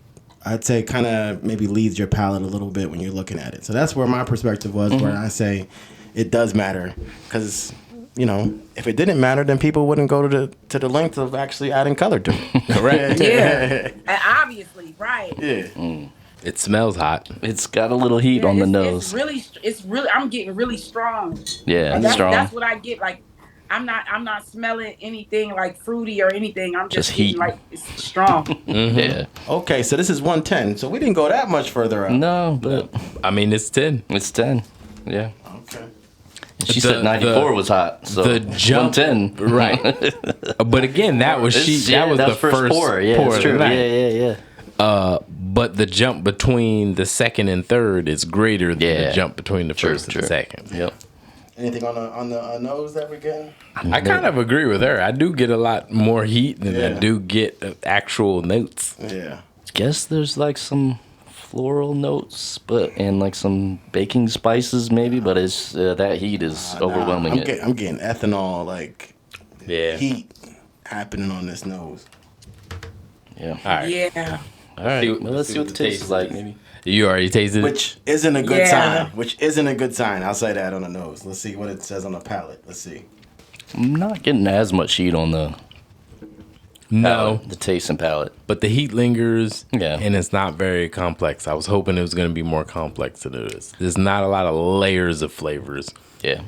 I'd say, kind of maybe leads your palate a little bit when you're looking at it. So that's where my perspective was, where I say it does matter, because if it didn't matter, then people wouldn't go to the length of actually adding color to it. Correct. Yeah. And obviously, right. Yeah. It smells hot. It's got a little heat on the nose. It's really. I'm getting really strong. Yeah, And it's strong. That's what I get. Like, I'm not smelling anything like fruity or anything. I'm just heat. getting, like, it's strong. Yeah. Okay, so this is 110. So we didn't go that much further up. No, but I mean, it's 10. it's 10. Yeah. Okay. She said 94 was hot. So the jump, 110. right? But again, that was that was the first pour. Yeah, pour it's of the true. night. Yeah. But the jump between the second and third is greater than the Yeah. jump between the first and the second. Yep. Anything on the nose that we're getting? I kind of agree with her. I do get a lot more heat than I Yeah. do get actual notes. Yeah. Guess there's like some floral notes, and like some baking spices maybe, but it's that heat is overwhelming it. I'm getting ethanol, like Yeah. heat happening on this nose. Yeah. All right. Yeah. All right. Well, let's see what the taste is like. Maybe. You already tasted it? Which isn't a good Yeah. sign. Which isn't a good sign. I'll say that on the nose. Let's see what it says on the palate. Let's see. I'm not getting as much heat on the No. palate, the taste and palate. But the heat lingers, Yeah. and it's not very complex. I was hoping it was going to be more complex than it is. There's not a lot of layers of flavors. Yeah.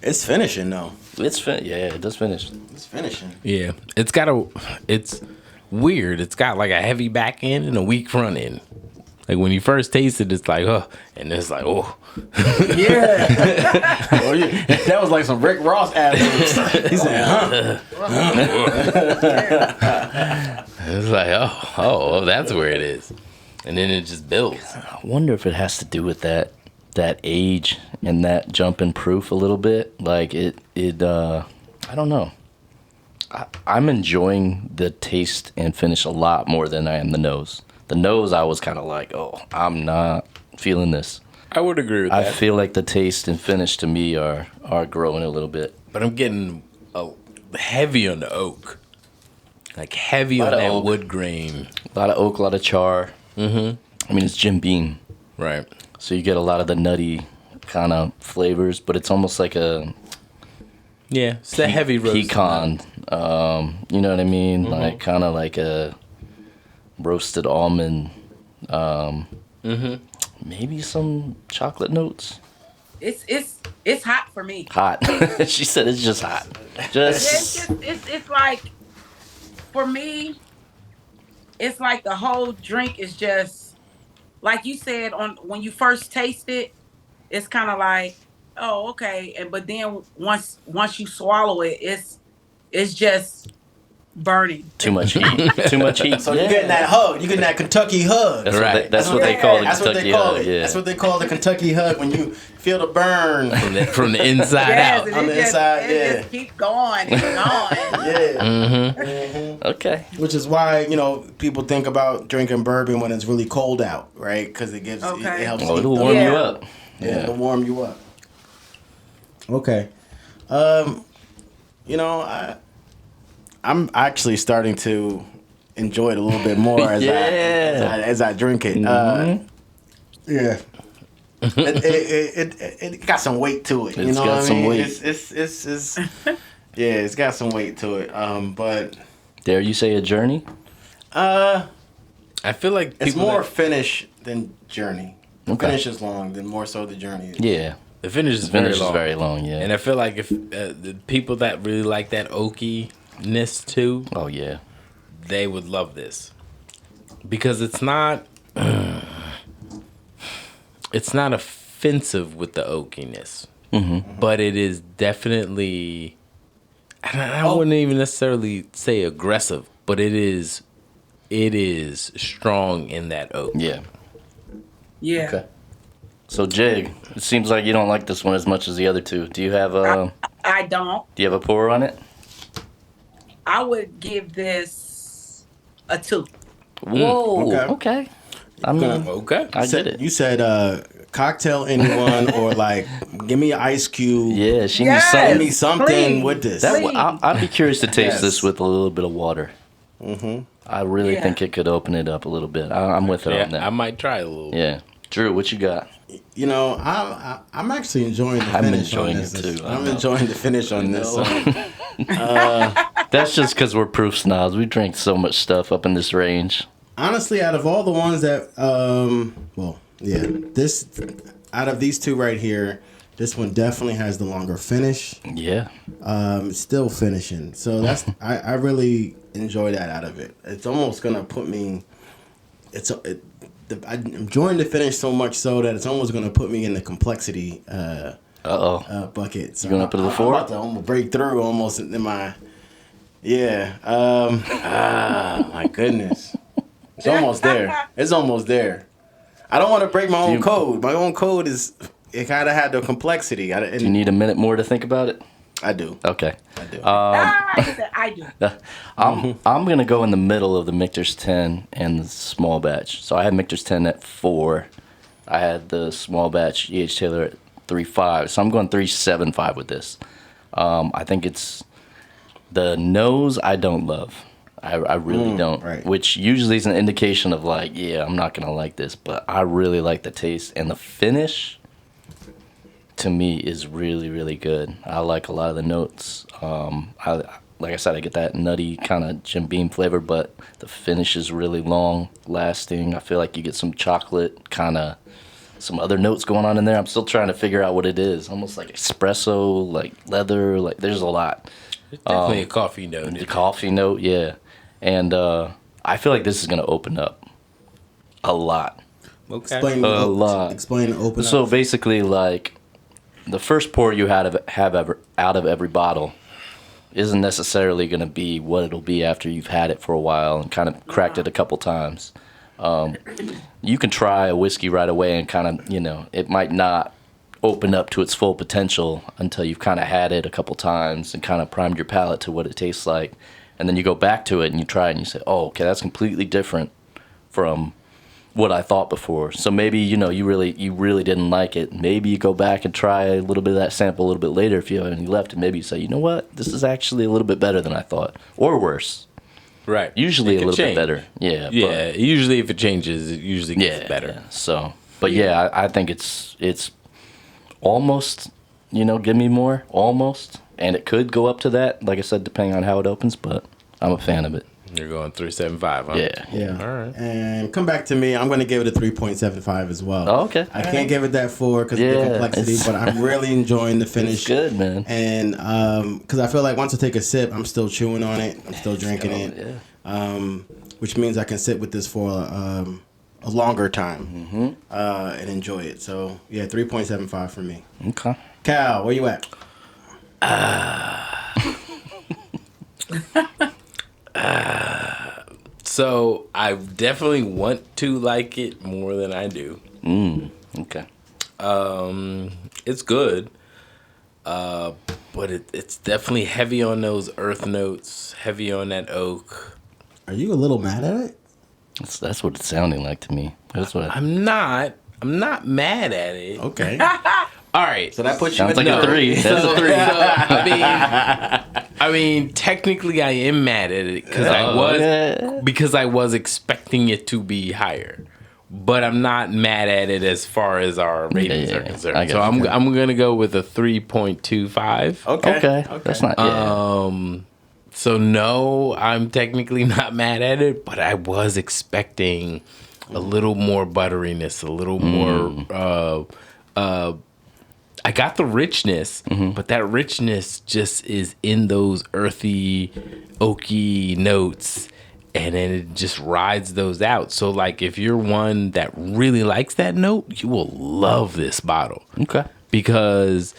It's finishing though. Yeah, it does finish. It's finishing. Yeah, it's weird. It's got like a heavy back end and a weak front end. Like when you first taste it, it's like, and it's like, oh. Yeah. That was like some Rick Ross ad-libs. He said, It's like, oh, that's where it is. And then it just builds. I wonder if it has to do with that age and that jump in proof a little bit. Like I don't know. I'm enjoying the taste and finish a lot more than I am the nose. The nose, I was kind of like, oh, I'm not feeling this. I would agree with that. I feel like the taste and finish to me are growing a little bit. But I'm getting heavy on the oak. Like heavy on of that oak. wood grain. A lot of oak, a lot of char. Mm-hmm. I mean, it's Jim Beam. Right. So you get a lot of the nutty kind of flavors, but it's almost like a Yeah, it's that heavy roast. pecan. You know what I mean? Like kind of like a roasted almond. Maybe some chocolate notes. It's hot for me. Hot. She said it's just hot. It's like, for me, it's like the whole drink is just, like you said, when you first taste it, it's kind of like, oh, okay, but then once you swallow it, it's just Burning. Too much heat. Too much heat. So you're getting that hug. You're getting that Kentucky hug. That's Right. what they, that's what they call the That's what Kentucky they call hug. it. Yeah. That's what they call the Kentucky hug when you feel the burn. From the inside Yes, out. and On it the just, inside, it yeah. just keep going and going. Yeah. Okay. Which is why, people think about drinking bourbon when it's really cold out, right? Because it gives Okay. it helps. Well, keep it'll the- warm you Yeah. up. Yeah, it'll warm you up. Okay. I'm actually starting to enjoy it a little bit more as I drink it. Yeah. It got some weight to it. It's got some weight. It's yeah, it's got some weight to it. But Dare you say a journey? I feel like it's people more that- finish than journey. The Okay. finish is long, than more so the journey. Yeah. the finish is The finish very long. is very long, yeah. And I feel like if the people that really like that oakiness too, Oh, yeah. they would love this because it's not it's not offensive with the oakiness, but it is definitely. And I wouldn't even necessarily say aggressive, but it is strong in that oak. Yeah. Yeah. Okay. So, Jig, it seems like you don't like this one as much as the other two. Do you have a I don't. pour on it? I would give this a 2. Whoa. Okay. Okay. I mean, Okay. I get it. You said cocktail anyone or like give me an ice cube. Yeah, she Yes. needs Give something. me something Please. with this. That, Please. I'd be curious to taste Yes. this with a little bit of water. I really Yeah. think it could open it up a little bit. I'm with her on Yeah, that. I might try a little. Yeah. Drew, what you got? I'm actually enjoying the I'm finish enjoying on it this. too, I I'm know. enjoying the finish on this. That's just because we're proof snobs. We drink so much stuff up in this range. Honestly, out of all the ones that, this out of these two right here, this one definitely has the longer finish. Yeah. It's still finishing, so that's I really enjoy that out of it. It's almost gonna put me. I'm enjoying the finish so much so that it's almost gonna put me in the complexity bucket. So You going up to the 4? I'm about to almost break through almost in my. Yeah. My goodness. It's almost there. It's almost there. I don't want to break my own code. My own code is. It kind of had the complexity. Do you need a minute more to think about it? I do. Okay. I do. I do. I'm going to go in the middle of the Michter's 10 and the small batch. So I had Michter's 10 at 4. I had the small batch E.H. Taylor at 3.5. So I'm going 3.75 with this. I think it's the nose I don't love. I really don't. right. Which usually is an indication of like, yeah, I'm not going to like this. But I really like the taste. And the finish, to me, is really, really good. I like a lot of the notes. Like I said, I get that nutty kind of Jim Beam flavor, but the finish is really long lasting. I feel like you get some chocolate, kind of some other notes going on in there. I'm still trying to figure out what it is. Almost like espresso, like leather, like there's a lot. It's definitely a coffee note. The coffee note, yeah. And I feel like this is going to open up a lot. Okay. Explain A lot. Explain. Open So up. basically, like, the first pour you have out of every bottle isn't necessarily going to be what it'll be after you've had it for a while and kind of cracked it a couple times. You can try a whiskey right away and kind of, it might not open up to its full potential until you've kind of had it a couple times and kind of primed your palate to what it tastes like. And then you go back to it and you try it and you say, oh, okay, that's completely different from what I thought before. So maybe, you really didn't like it. Maybe you go back and try a little bit of that sample a little bit later if you have any left, and maybe you say, you know what, this is actually a little bit better than I thought, or worse. Right. Usually It a could little change. bit better. Yeah. Yeah. Usually, if it changes, it usually gets better. Yeah. So, but yeah, I think it's almost, give me more, almost, and it could go up to that. Like I said, depending on how it opens, but I'm a fan of it. You're going 3.75, huh? Yeah. Yeah. All right. And come back to me. I'm going to give it a 3.75 as well. Oh, okay. I can't give it that 4 because of Yeah, the complexity, it's- but I'm really enjoying the finish. It's good, man. And because I feel like once I take a sip, I'm still chewing on it. I'm still drinking it. Yeah. Which means I can sit with this for a longer time and enjoy it. So, yeah, 3.75 for me. Okay. Cal, where you at? So I definitely want to like it more than I do. Okay. It's good. But it's definitely heavy on those earth notes, heavy on that oak. Are you a little mad at it? That's what it's sounding like to me. That's what I'm not mad at it. Okay. All right. So that puts you sounds in like a 3. That's a 3. I mean, technically, I am mad at it because I was expecting it to be higher, but I'm not mad at it as far as our ratings are concerned. So I'm gonna go with a 3.25. Okay. That's not. So no, I'm technically not mad at it, but I was expecting a little more butteriness, a little more. I got the richness, but that richness just is in those earthy, oaky notes, and then it just rides those out. So, like, if you're one that really likes that note, you will love this bottle. Okay. Because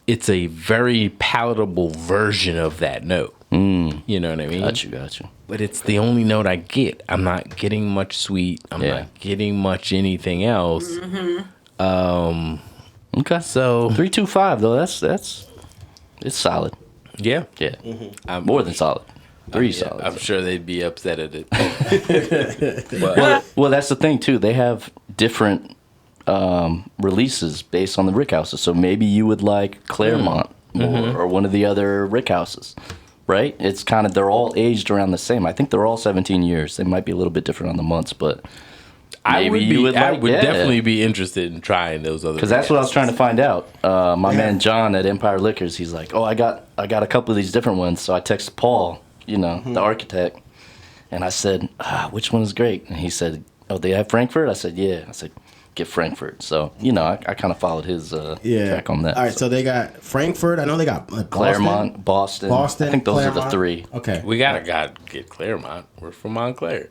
it's a very palatable version of that note. You know what I mean? Got you. But it's the only note I get. I'm not getting much sweet. I'm not getting much anything else. Okay. So 3.25 though. That's it's solid. yeah. More than solid. 3 solid. I'm sure they'd be upset at it. Well, that's the thing too. They have different releases based on the rick houses. So maybe you would like Claremont more, or one of the other rick houses, right? It's kind of, they're all aged around the same. I think they're all 17 years. They might be a little bit different on the months, but I would definitely be interested in trying those other. Because that's what I was trying to find out. My man John at Empire Liquors, he's like, "Oh, I got a couple of these different ones." So I texted Paul, the architect, and I said, "Which one is great?" And he said, "Oh, they have Frankfurt." I said, "Yeah." I said, "Get Frankfurt." So I kind of followed his track on that. All right, so they got Frankfurt. I know they got Claremont, Boston. I think those are the 3. Okay. We gotta get Claremont. We're from Montclair.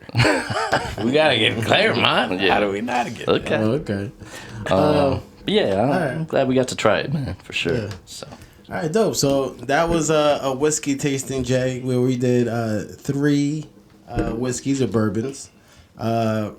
We gotta get Claremont. Yeah. How do we not get? Okay. Okay. I'm glad we got to try it, man, for sure. Yeah. So. All right, dope. So that was a whiskey tasting, Jay, where we did 3 whiskeys or bourbons. So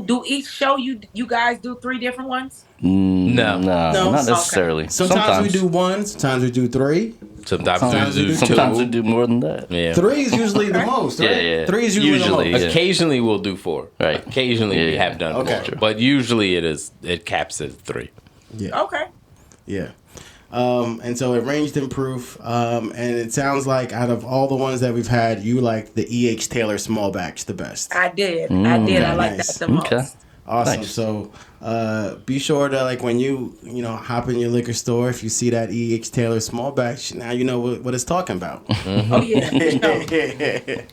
do each show you guys do 3 different ones? No, No. Not necessarily. Okay. Sometimes we do 1, sometimes we do 3. Sometimes we do 2. Sometimes we do more than that. Yeah. 3 is usually the most, right? Yeah. 3 is usually the most. Yeah. Occasionally we'll do 4. Right. Occasionally we have done 4. Okay. But usually it caps at 3. Yeah. Okay. Yeah. And so it ranged in proof. And it sounds like out of all the ones that we've had, you like the E.H. Taylor small batch the best. I did. I like Nice. that the most. Okay. Awesome. Nice. So be sure to, like, when you hop in your liquor store, if you see that E.H. Taylor small batch, now you know what it's talking about. Oh yeah.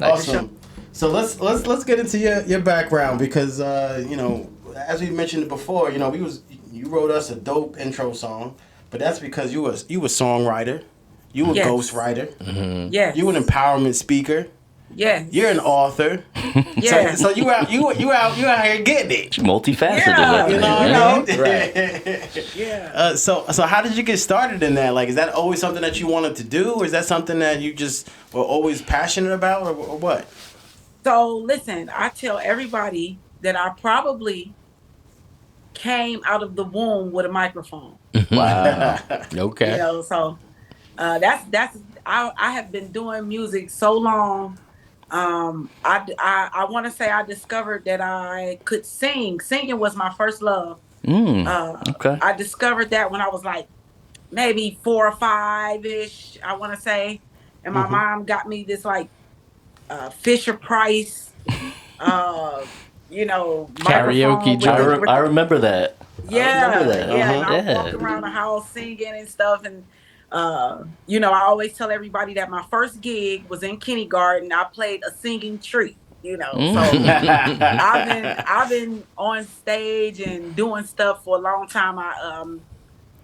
Awesome. So let's get into your background because as we mentioned before, you wrote us a dope intro song, but that's because you a songwriter, you a Yes. ghostwriter, Yes. you an empowerment speaker, Yes. you're an author. Yes. So you out here getting it. Multifaceted. Yeah. You know what I mean? Right. Yeah. So how did you get started in that? Like, is that always something that you wanted to do, or is that something that you just were always passionate about, or what? So listen, I tell everybody that I probably came out of the womb with a microphone. Wow. Okay. So that's I have been doing music so long. I want to say I discovered that I could sing. Singing was my first love. Okay. I discovered that when I was like maybe 4 or 5-ish, I want to say. And my mom got me this like Fisher Price, Karaoke microphone I remember that. Yeah, I remember that. yeah. And I Yeah. was walking around the house singing and stuff, and I always tell everybody that my first gig was in kindergarten. I played a singing tree. So I've been on stage and doing stuff for a long time.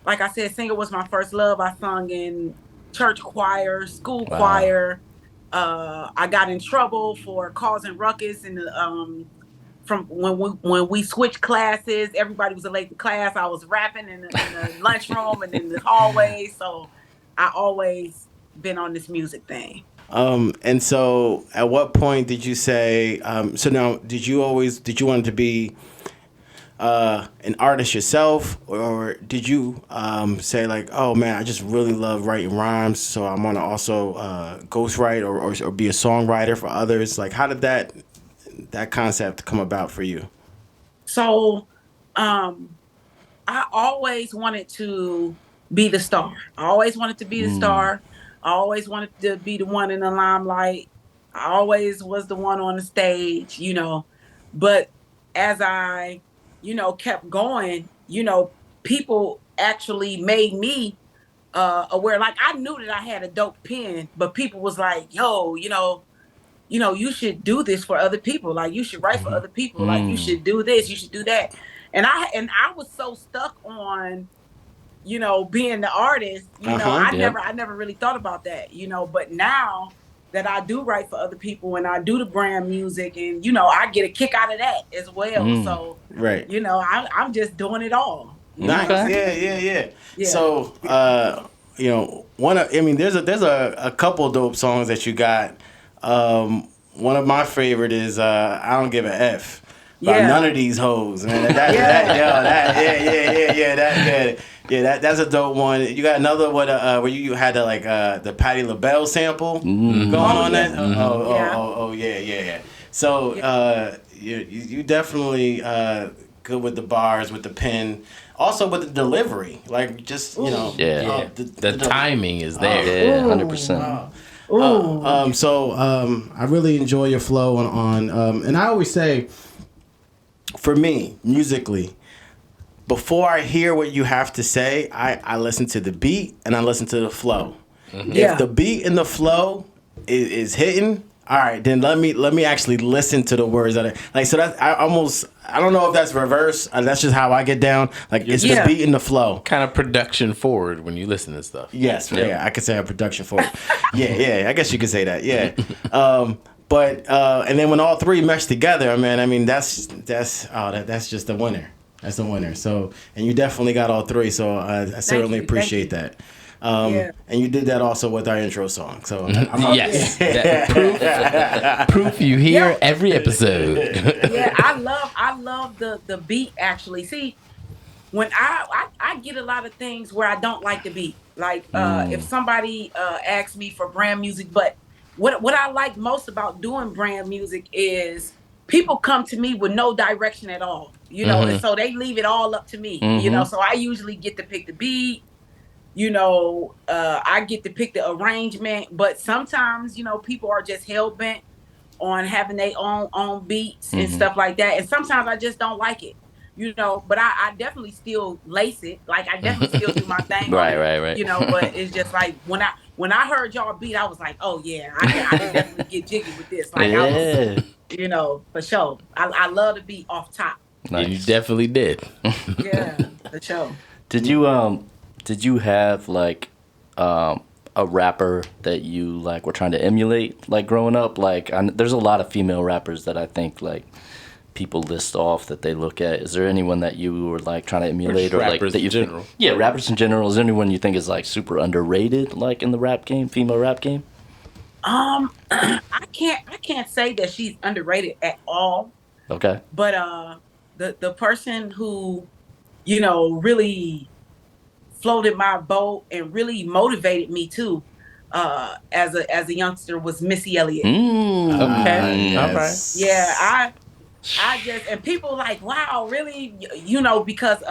Like I said, singing was my first love. I sung in church choir, school choir. I got in trouble for causing ruckus in the from when we switched classes. Everybody was late to class. I was rapping in the lunchroom and in the hallway. So I always been on this music thing. And so, at what point did you say? So now, did you want to be an artist yourself, or did you say like, oh man, I just really love writing rhymes, so I want to also ghostwrite or be a songwriter for others? Like, how did that concept come about for you? So, I always wanted to be the star. I always wanted to be the star. I always wanted to be the one in the limelight. I always was the one on the stage, you know. But as I, kept going, people actually made me aware. Like, I knew that I had a dope pen, but people was like, yo, you should do this for other people. Like, you should write for other people. Like, you should do this, you should do that. And I was so stuck on, being the artist, I never really thought about that, but now that I do write for other people and I do the brand music and, I get a kick out of that as well. So, right. I'm just doing it all. Nice. Yeah. So, there's a couple dope songs that you got. One of my favorite is I Don't Give a F by None of These Hoes, man. That's a dope one. You got another one where you had the Patti LaBelle sample going on that. Yeah. So you definitely good with the bars, with the pen, also with the delivery. Like, just the timing is there. Yeah, 100%. So I really enjoy your flow on and I always say, for me, musically, before I hear what you have to say, I listen to the beat and I listen to the flow. If the beat and the flow is hitting, all right, then let me actually listen to the words that so that I don't know if that's reverse. That's just how I get down. Like, it's the beat and the flow. Kind of production forward when you listen to stuff. Yes, I could say a production forward. I guess you could say that. Yeah. But and then when all three mesh together, man, I mean that's just the winner. That's the winner. So, and you definitely got all three. So I certainly appreciate that. And you did that also with our intro song. So yes, proof you hear every episode. I love the beat actually. See, when I get a lot of things where I don't like the beat. Like if somebody asks me for brand music, but what I like most about doing brand music is people come to me with no direction at all, and so they leave it all up to me, so I usually get to pick the beat, I get to pick the arrangement, but sometimes, people are just hell-bent on having their own beats and stuff like that, and sometimes I just don't like it, but I definitely still lace it, like I definitely still do my thing, right, but it's just like when I heard y'all beat, I was like, oh yeah, I can definitely get jiggy with this, like I was, for sure. I love the beat off top. Nice. You definitely did. Yeah, for sure. Did you have like a rapper that you like were trying to emulate, like growing up? Like, there's a lot of female rappers that I think like people list off that they look at. Is there anyone that you were like trying to emulate, or like that you in general? Rappers in general. Is there anyone you think is like super underrated, like in the rap game, female rap game? I can't say that she's underrated at all. Okay. But the person who, really floated my boat and really motivated me too, as a youngster, was Missy Elliott. Okay. Yes. All right. Yeah, I just, and people like, wow, really, because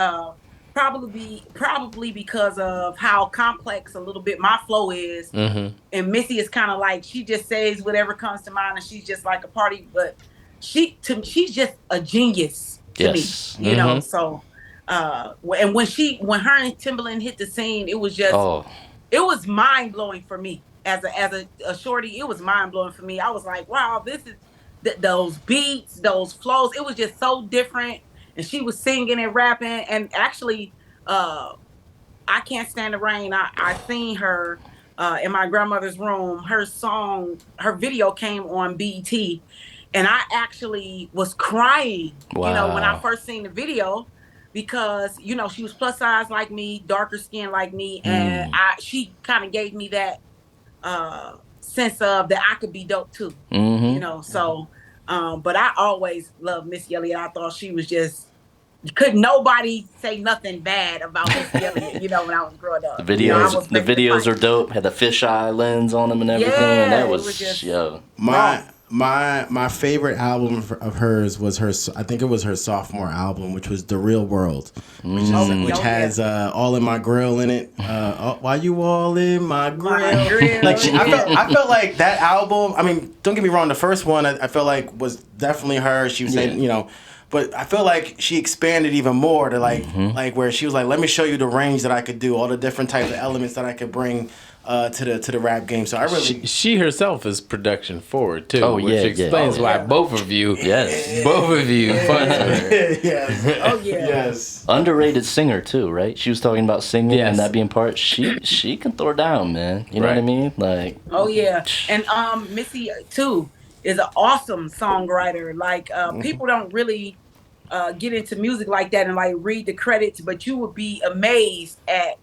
probably because of how complex a little bit my flow is. And Missy is kind of like, she just says whatever comes to mind, and she's just like a party, but she's just a genius to me, so and when her and Timbaland hit the scene, it was just it was mind-blowing for me as a shorty. It was mind-blowing for me. I was like, wow, this is those beats, those flows, it was just so different. And she was singing and rapping, and actually I Can't Stand the Rain, I seen her in my grandmother's room. Her video came on BET, and I actually was crying, when I first seen the video, because, she was plus size like me, darker skin like me, and she kind of gave me that sense of that I could be dope too. You know, so but I always loved Missy Elliott. I thought she was just could nobody say nothing bad about Missy Elliott, you know, when I was growing up. The videos are dope. Had the fisheye lens on them and everything, and that was just, yo. My favorite album of hers was her. I think it was her sophomore album, which was The Real World, which has All in My Grill in it. Why you all in my grill? Like I felt like that album. I mean, don't get me wrong. The first one I felt like was definitely her. She was saying, you know. But I feel like she expanded even more to like where she was like, let me show you the range that I could do, all the different types of elements that I could bring to the rap game. So I really she herself is production forward too, which yeah, explains why both of you fun yes. Oh yeah. Yes. Underrated singer too, right? She was talking about singing and that being part. She can throw down, man. You know what I mean? Like oh yeah, and Missy too is an awesome songwriter. Like people don't really get into music like that and like read the credits, but you would be amazed at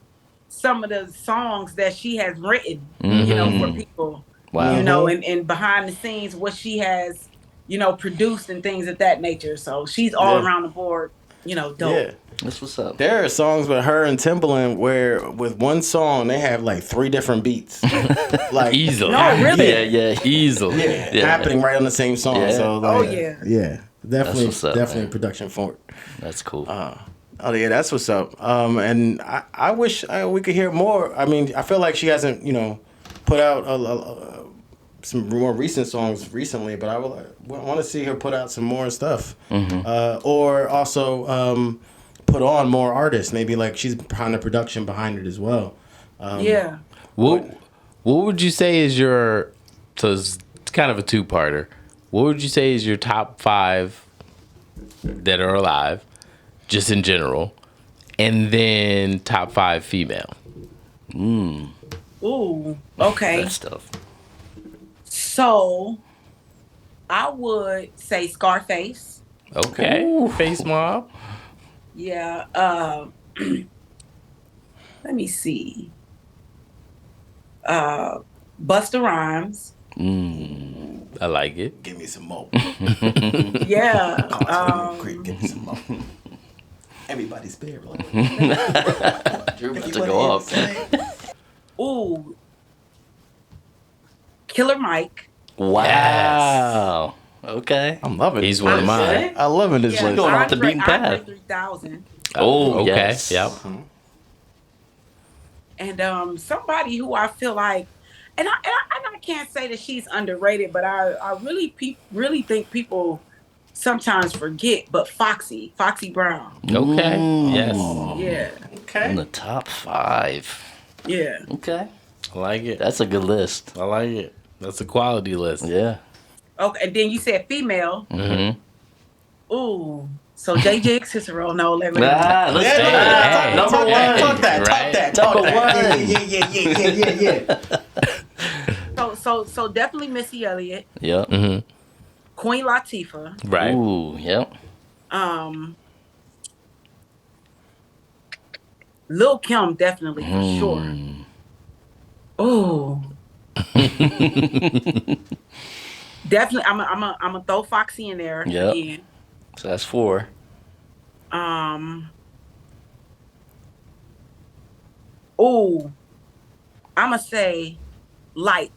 some of the songs that she has written, you know, for people. Wow. You know, and behind the scenes what she has, you know, produced and things of that nature. So she's all around the board, you know, dope. Yeah. That's what's up. There are songs with her and Timbaland where with one song they have like 3 different beats, like easily. No, really. Yeah, easily. happening right on the same song. Yeah. So like, yeah, definitely, what's up, definitely man. production forward. That's cool. Oh yeah, that's what's up. And I wish we could hear more. I mean, I feel like she hasn't, you know, put out some more recent songs recently, but I want to see her put out some more stuff, or also put on more artists. Maybe like she's behind the production behind it as well. What would you say is your? So it's kind of a two-parter. What would you say is your top 5 that are alive, just in general, and then top 5 female? Ooh, okay. That stuff. So I would say Scarface. Okay. Ooh. Face Mob. Yeah. Let me see. Busta Rhymes. I like it. Give me some more. Yeah. Give me some more. Everybody's spirit. You're about to go off. Ooh. Killer Mike. Wow. Okay. I'm loving it. He's one of mine. I love it. This list. Going off the beaten path. 3000. Oh, okay. Yes. Yep. And somebody who I feel like, and I can't say that she's underrated, but I really think people sometimes forget. But Foxy Brown. Okay. Yes. Yeah. Okay. In the top 5. Yeah. Okay. I like it. That's a good list. I like it. That's a quality list. Yeah. Okay. And then you said female. Mm-hmm. Ooh. So J Jig Cicero. No, let me. Let's do it. Number 1. Talk that. Yeah. So definitely Missy Elliott. Yep. Mm-hmm. Queen Latifah. Right. Ooh, yep. Lil Kim definitely for sure. Ooh. Definitely, I'm gonna throw Foxy in there again. So that's 4. Ooh. I'm gonna say Light.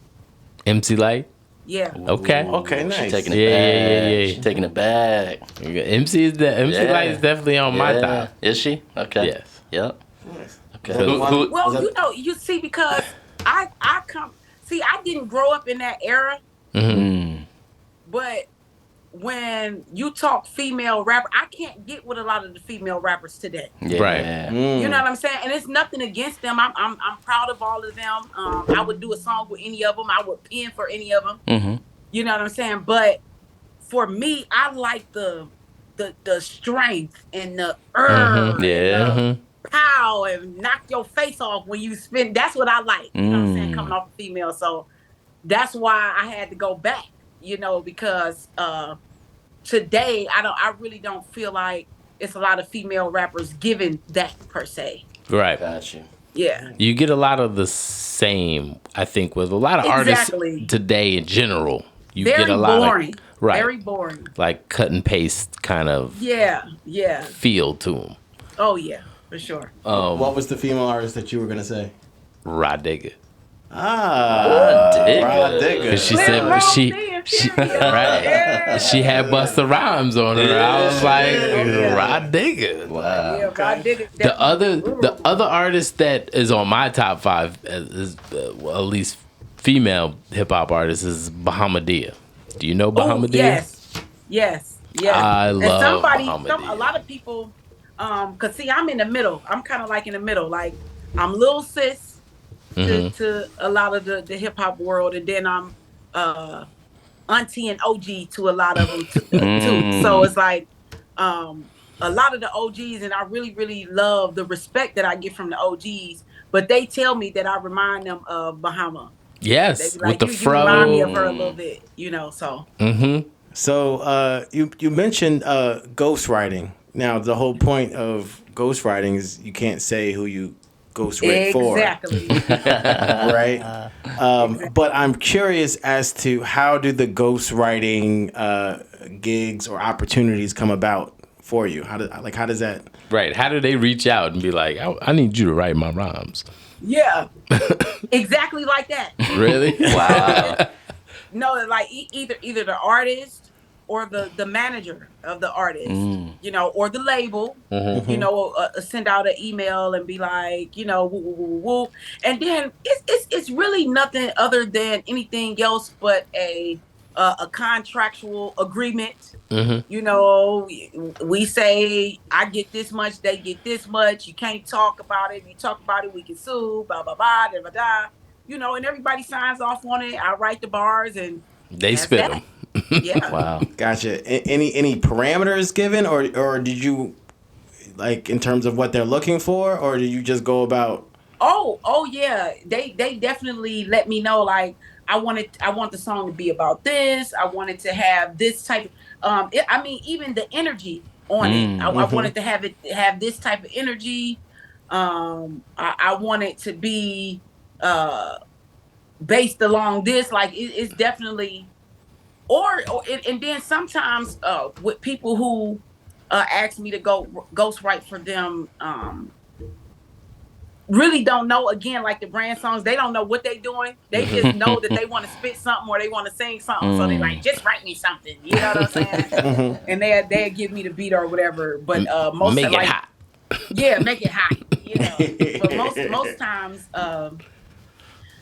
MC Light. Yeah. Okay. Okay, nice. She's taking it back. Yeah. She's taking it back. MC Light is definitely on my top. Is she? Okay. Yes. Yep. Nice. Okay. Well, you know, you see, because I didn't grow up in that era. Mm-hmm. But when you talk female rapper, I can't get with a lot of the female rappers today. Yeah. Right. You know what I'm saying? And it's nothing against them. I'm proud of all of them. I would do a song with any of them. I would pen for any of them. Mm-hmm. You know what I'm saying? But for me, I like the strength and the pow and knock your face off when you spin. That's what I like. You know what I'm saying? Coming off a female. So that's why I had to go back, you know, because today I really don't feel like it's a lot of female rappers giving that per se. Right. Got you. Yeah. You get a lot of the same, I think, with a lot of Exactly. artists today in general. You Very get a lot boring. of right, Very boring. like cut and paste kind of Yeah. Yeah. feel to them. Oh yeah, for sure. What was the female artist that you were gonna say? Rod Digger. Ah, Rod Digger. She said right. She had Busta Rhymes on her. I was like, Rod Digger. Wow. Yeah, God did it. The other artist that is on my top 5 is well, at least female hip hop artist is Bahamadia. Do you know Bahamadia? Yes. I love and Bahamadia. a lot of people, cause see, I'm in the middle. I'm kind of like in the middle. Like I'm little sis to a lot of the hip hop world, and then I'm auntie and OG to a lot of them too. So it's like a lot of the OGs, and I really, really love the respect that I get from the OGs. But they tell me that I remind them of Bahama. Yes, They be like, with the you fro. remind me of her a little bit, So. So you mentioned ghostwriting. Now the whole point of ghostwriting is you can't say who you ghostwrite for. Exactly. Right? But I'm curious as to how do the ghostwriting gigs or opportunities come about for you? How does that? Right. How do they reach out and be like, I need you to write my rhymes? Yeah. Exactly like that. Really? Wow. No, like either the artist or the manager of the artist, or the label, send out an email and be like, woo, woo, woo, woo. And then it's really nothing other than anything else but a contractual agreement. We say I get this much, they get this much. You can't talk about it. If you talk about it, we can sue. Blah blah blah. Da, da, da. And everybody signs off on it. I write the bars and They spit them. Yeah. Wow. Gotcha. Any parameters given, or did you like in terms of what they're looking for, or do you just go about? Oh yeah. They definitely let me know, like, I want the song to be about this. I want it to have this type of, even the energy on it. I wanted to have this type of energy. I want it to be based along this. Like it's definitely, and then sometimes with people who ask me to go ghostwrite for them, really don't know, again, like the brand songs, they don't know what they doing. They just know that they want to spit something or they want to sing something. So they like, just write me something. You know what I'm saying? And they give me the beat or whatever. But most make of, it like, hot. Yeah, make it hot. But most times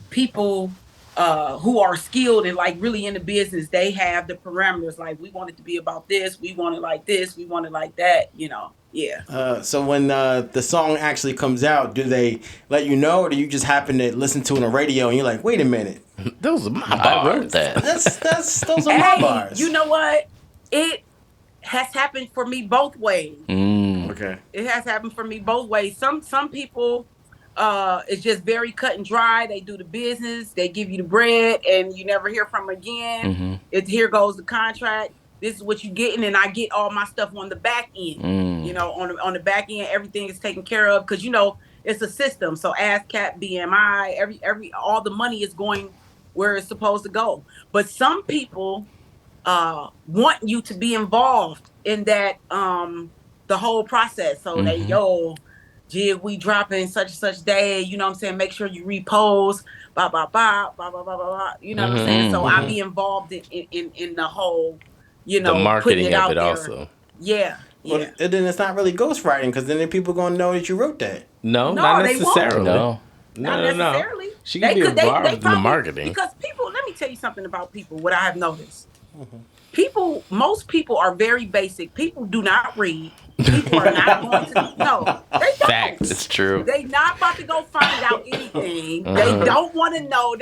people who are skilled and like really in the business, they have the parameters. Like, we want it to be about this. We want it like this. We want it like that. Yeah. So when the song actually comes out, do they let you know, or do you just happen to listen to it on the radio and you're like, wait a minute, Those are my bars. I wrote that. those are my bars. You know what? It has happened for me both ways. Okay. It has happened for me both ways. Some people, it's just very cut and dry. They do the business, they give you the bread, and you never hear from them again. Here goes the contract. This is what you're getting, and I get all my stuff on the back end. On the back end, everything is taken care of because it's a system. So ASCAP, BMI, all the money is going where it's supposed to go. But some people want you to be involved in that the whole process. So they Jig, we dropping such and such day. You know what I'm saying? Make sure you repost. Blah blah blah blah blah blah blah. You know what I'm saying? So I be involved in the whole. The marketing of it there. also. Yeah. Well, and then it's not really ghostwriting because then people gonna know that you wrote that. No, not they won't. necessarily. No. Not necessarily. She can be involved in the marketing. Because people, let me tell you something about people, what I have noticed. Most people are very basic. People do not read. People are not going to, no, they don't. Facts. It's true. They not about to go find out anything. They don't want to know.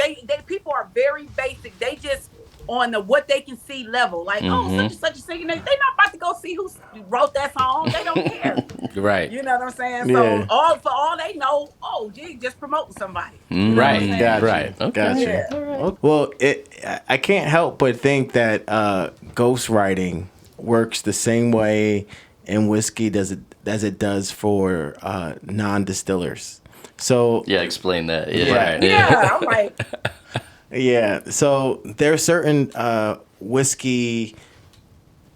People are very basic. They just on the what they can see level. Like, such and such a singer. They not about to go see who wrote that song. They don't care. Right. You know what I'm saying? Yeah. So for all they know, Jig just promoting somebody. You know Right. what I'm saying? Gotcha. Right. Okay. Gotcha. Yeah. Well, I can't help but think that ghostwriting works the same way in whiskey as it does for non-distillers. So Yeah, explain that. Yeah. Yeah. Right. Yeah, I'm like, yeah, so there are certain whiskey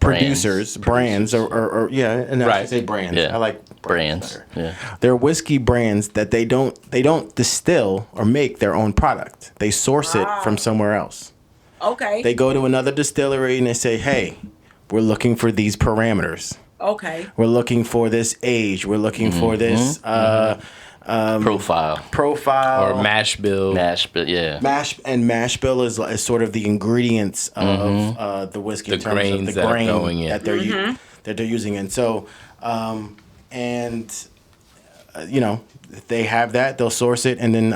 producers, brands, or yeah, and I Right. should say brands. Yeah. I like Brands. better. Yeah. They're whiskey brands that they don't distill or make their own product. They source it from somewhere else. okay, They go to another distillery and they say, "Hey, we're looking for these parameters. okay, We're looking for this age. We're looking for this Profile. profile Or mash bill. But yeah. mash bill is sort of the ingredients of the whiskey, The in terms grains of the that are grain going in. that they're using. And so, you know, they have that. They'll source it, and then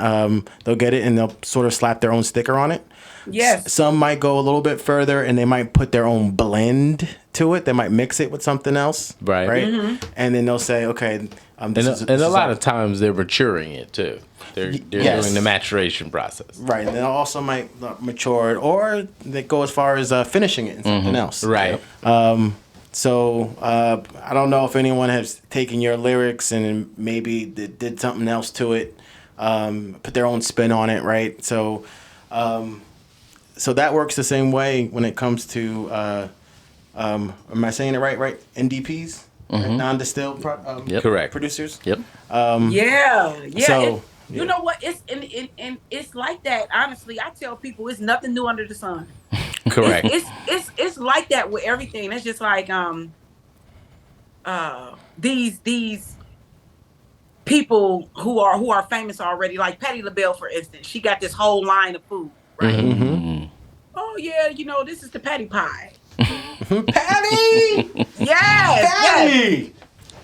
they'll get it, and they'll sort of slap their own sticker on it. yes, Some might go a little bit further, and they might put their own blend to it. They might mix it with something else, Right. And then they'll say, okay, And a lot of times they're maturing it too. They're yes. doing the maturation process. right. And they also might mature it, or they go as far as finishing it in something else, Right. So I don't know if anyone has taken your lyrics and maybe did something else to it, put their own spin on it, right? So, so that works the same way when it comes to, am I saying it right? Right? NDPs, right? Non-distilled Yep. Correct. producers. Yep. yeah. So, You know what? It's and it's like that. Honestly, I tell people it's nothing new under the sun. Correct. It's like that with everything. It's just like these people who are famous already, like Patti LaBelle, for instance. She got this whole line of food, right? Oh yeah, you know, this is the patty pie. Patty! Yes, yes. Patty!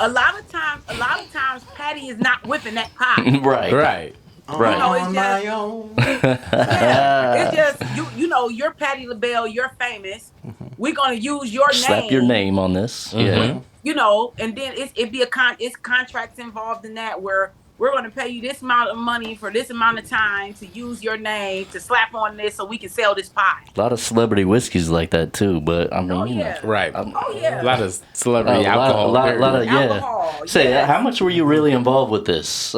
A lot of times Patty is not whipping that pie. Right. Right. Right. know, it's On just- my own. Yeah, it's just you know, you're Patti LaBelle, you're famous. We're gonna use your name. Slap your name on this. Yeah. You know, and then it's contracts involved in that where we're gonna pay you this amount of money for this amount of time to use your name to slap on this so we can sell this pie. A lot of celebrity whiskeys like that too, but I mean, Oh you know. yeah. Right. Oh yeah. A lot of celebrity A alcohol. lot of Alcohol, yeah. Say, yes. how much were you really involved with this,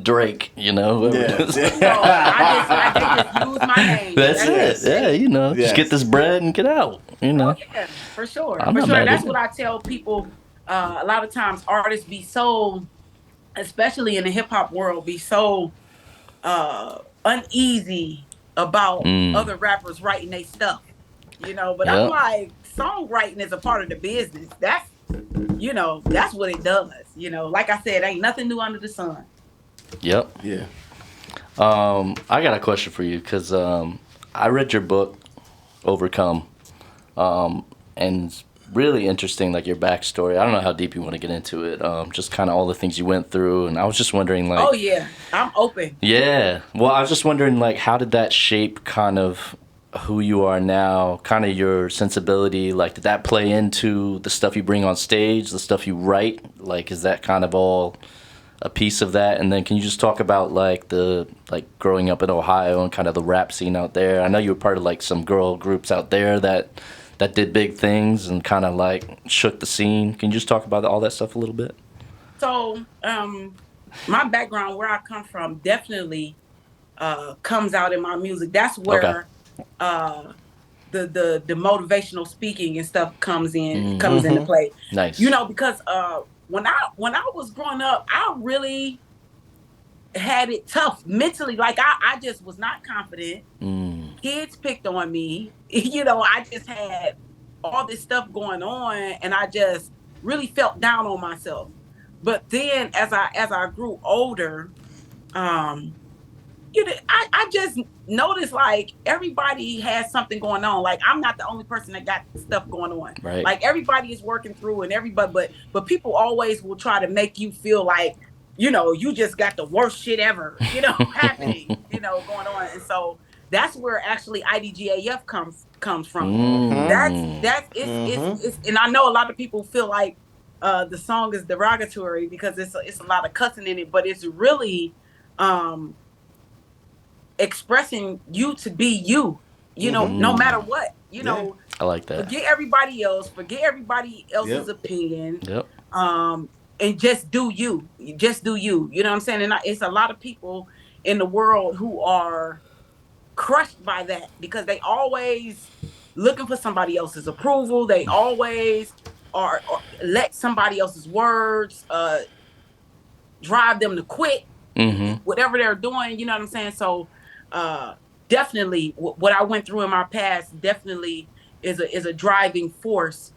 Drake? You know, whoever it is. No, I just use my name. That's it. Yeah, you know, Yes. just get this bread and get out. You know. Yeah, for sure. I'm For not sure. mad That's at what I tell people. A lot of times artists be so, especially in the hip hop world, be so uneasy about other rappers writing their stuff. You know, but I'm Yep. like, songwriting is a part of the business. That's, you know, that's what it does. You know, like I said, ain't nothing new under the sun. Yep. Yeah. I got a question for you because I read your book, Overcome, and it's really interesting, like your backstory. I don't know how deep you want to get into it. Just kind of all the things you went through, and I was just wondering, like, Oh yeah, I'm open. yeah. Well, I was just wondering, like, how did that shape kind of who you are now? Kind of your sensibility. Like, did that play into the stuff you bring on stage, the stuff you write? Like, is that kind of all a piece of that? And then can you just talk about like growing up in Ohio and kind of the rap scene out there? I know you were part of like some girl groups out there that did big things and kind of like shook the scene. Can you just talk about all that stuff a little bit? So, my background, where I come from, definitely comes out in my music. That's where the motivational speaking and stuff comes into play. Nice. You know, because when I was growing up, I really had it tough mentally. Like I just was not confident. Kids picked on me. You know, I just had all this stuff going on, and I just really felt down on myself. But then, as I grew older, you know, I just noticed like everybody has something going on. Like I'm not the only person that got stuff going on. Right. Like everybody is working through, and everybody, but people always will try to make you feel like, you know, you just got the worst shit ever, you know, happening, you know, going on. And so that's where actually IDGAF comes from. That's it's and I know a lot of people feel like the song is derogatory because it's a lot of cussing in it, but it's really expressing you to be you, you know, no matter what, you know. I like that. Forget everybody else's Yep. opinion. Yep. and just do you. Just do you. You know what I'm saying? And it's a lot of people in the world who are crushed by that because they always looking for somebody else's approval. They always are or let somebody else's words drive them to quit whatever they're doing. You know what I'm saying? So definitely what I went through in my past definitely is a driving force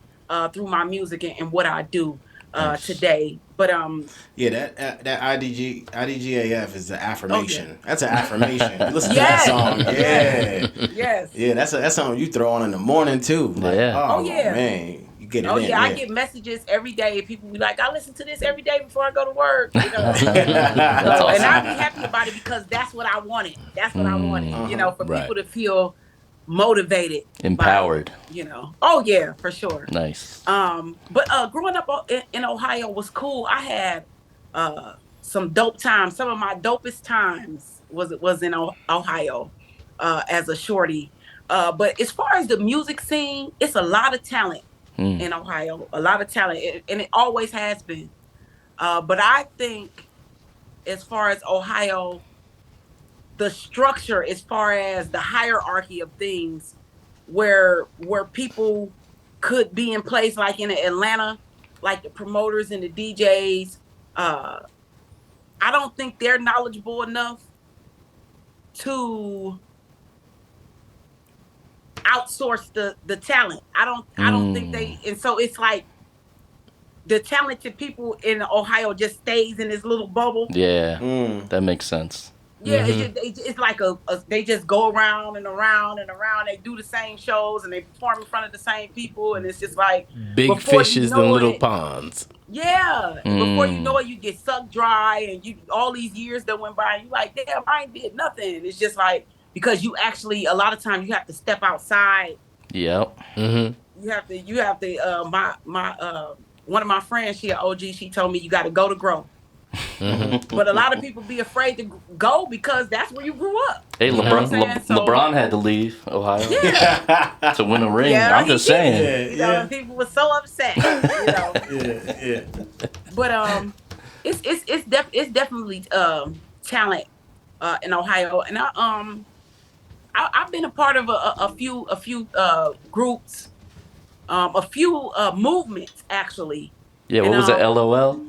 through my music and what I do today. But yeah, that IDGAF is an affirmation. Oh, yeah. That's an affirmation. You listen Yes. to that song, yeah, Yes. yeah. That's something you throw on in the morning too. Like, Yeah. oh, Oh, yeah. man, you get it. Oh in, yeah, I get messages every day. People be like, "I listen to this every day before I go to work." You know, That's and awesome. I be happy about it because that's what I wanted. That's what I wanted. You know, for Right. people to feel motivated, Empowered. by, you know. Oh yeah, for sure. Nice. But growing up in Ohio was cool. I had some dope times. Some of my dopest times was in Ohio as a shorty. But as far as the music scene, it's a lot of talent in Ohio. A lot of talent, and it always has been. But I think, as far as Ohio, the structure, as far as the hierarchy of things, where people could be in place, like in Atlanta, like the promoters and the DJs. I don't think they're knowledgeable enough to outsource the talent. I don't think they, and so it's like the talented people in Ohio just stays in this little bubble. Yeah, that makes sense. Yeah, it's like they just go around and around and around. They do the same shows and they perform in front of the same people, and it's just like Big fishes in little ponds. Yeah, before you know it, you get sucked dry, and you all these years that went by, and you like, damn, I ain't did nothing. It's just like because you actually a lot of times you have to step outside. Yep. You have to. My one of my friends, she an OG. She told me you got to go to grow. But a lot of people be afraid to go because that's where you grew up. Hey, You know what I'm saying? So- LeBron had to leave Ohio Yeah, to win a ring. yeah, I'm he just did. saying. You know, and people were so upset. You know, Yeah. but it's definitely talent in Ohio, and I've been a part of a few groups, a few movements actually. Yeah, And, what was it? LOL?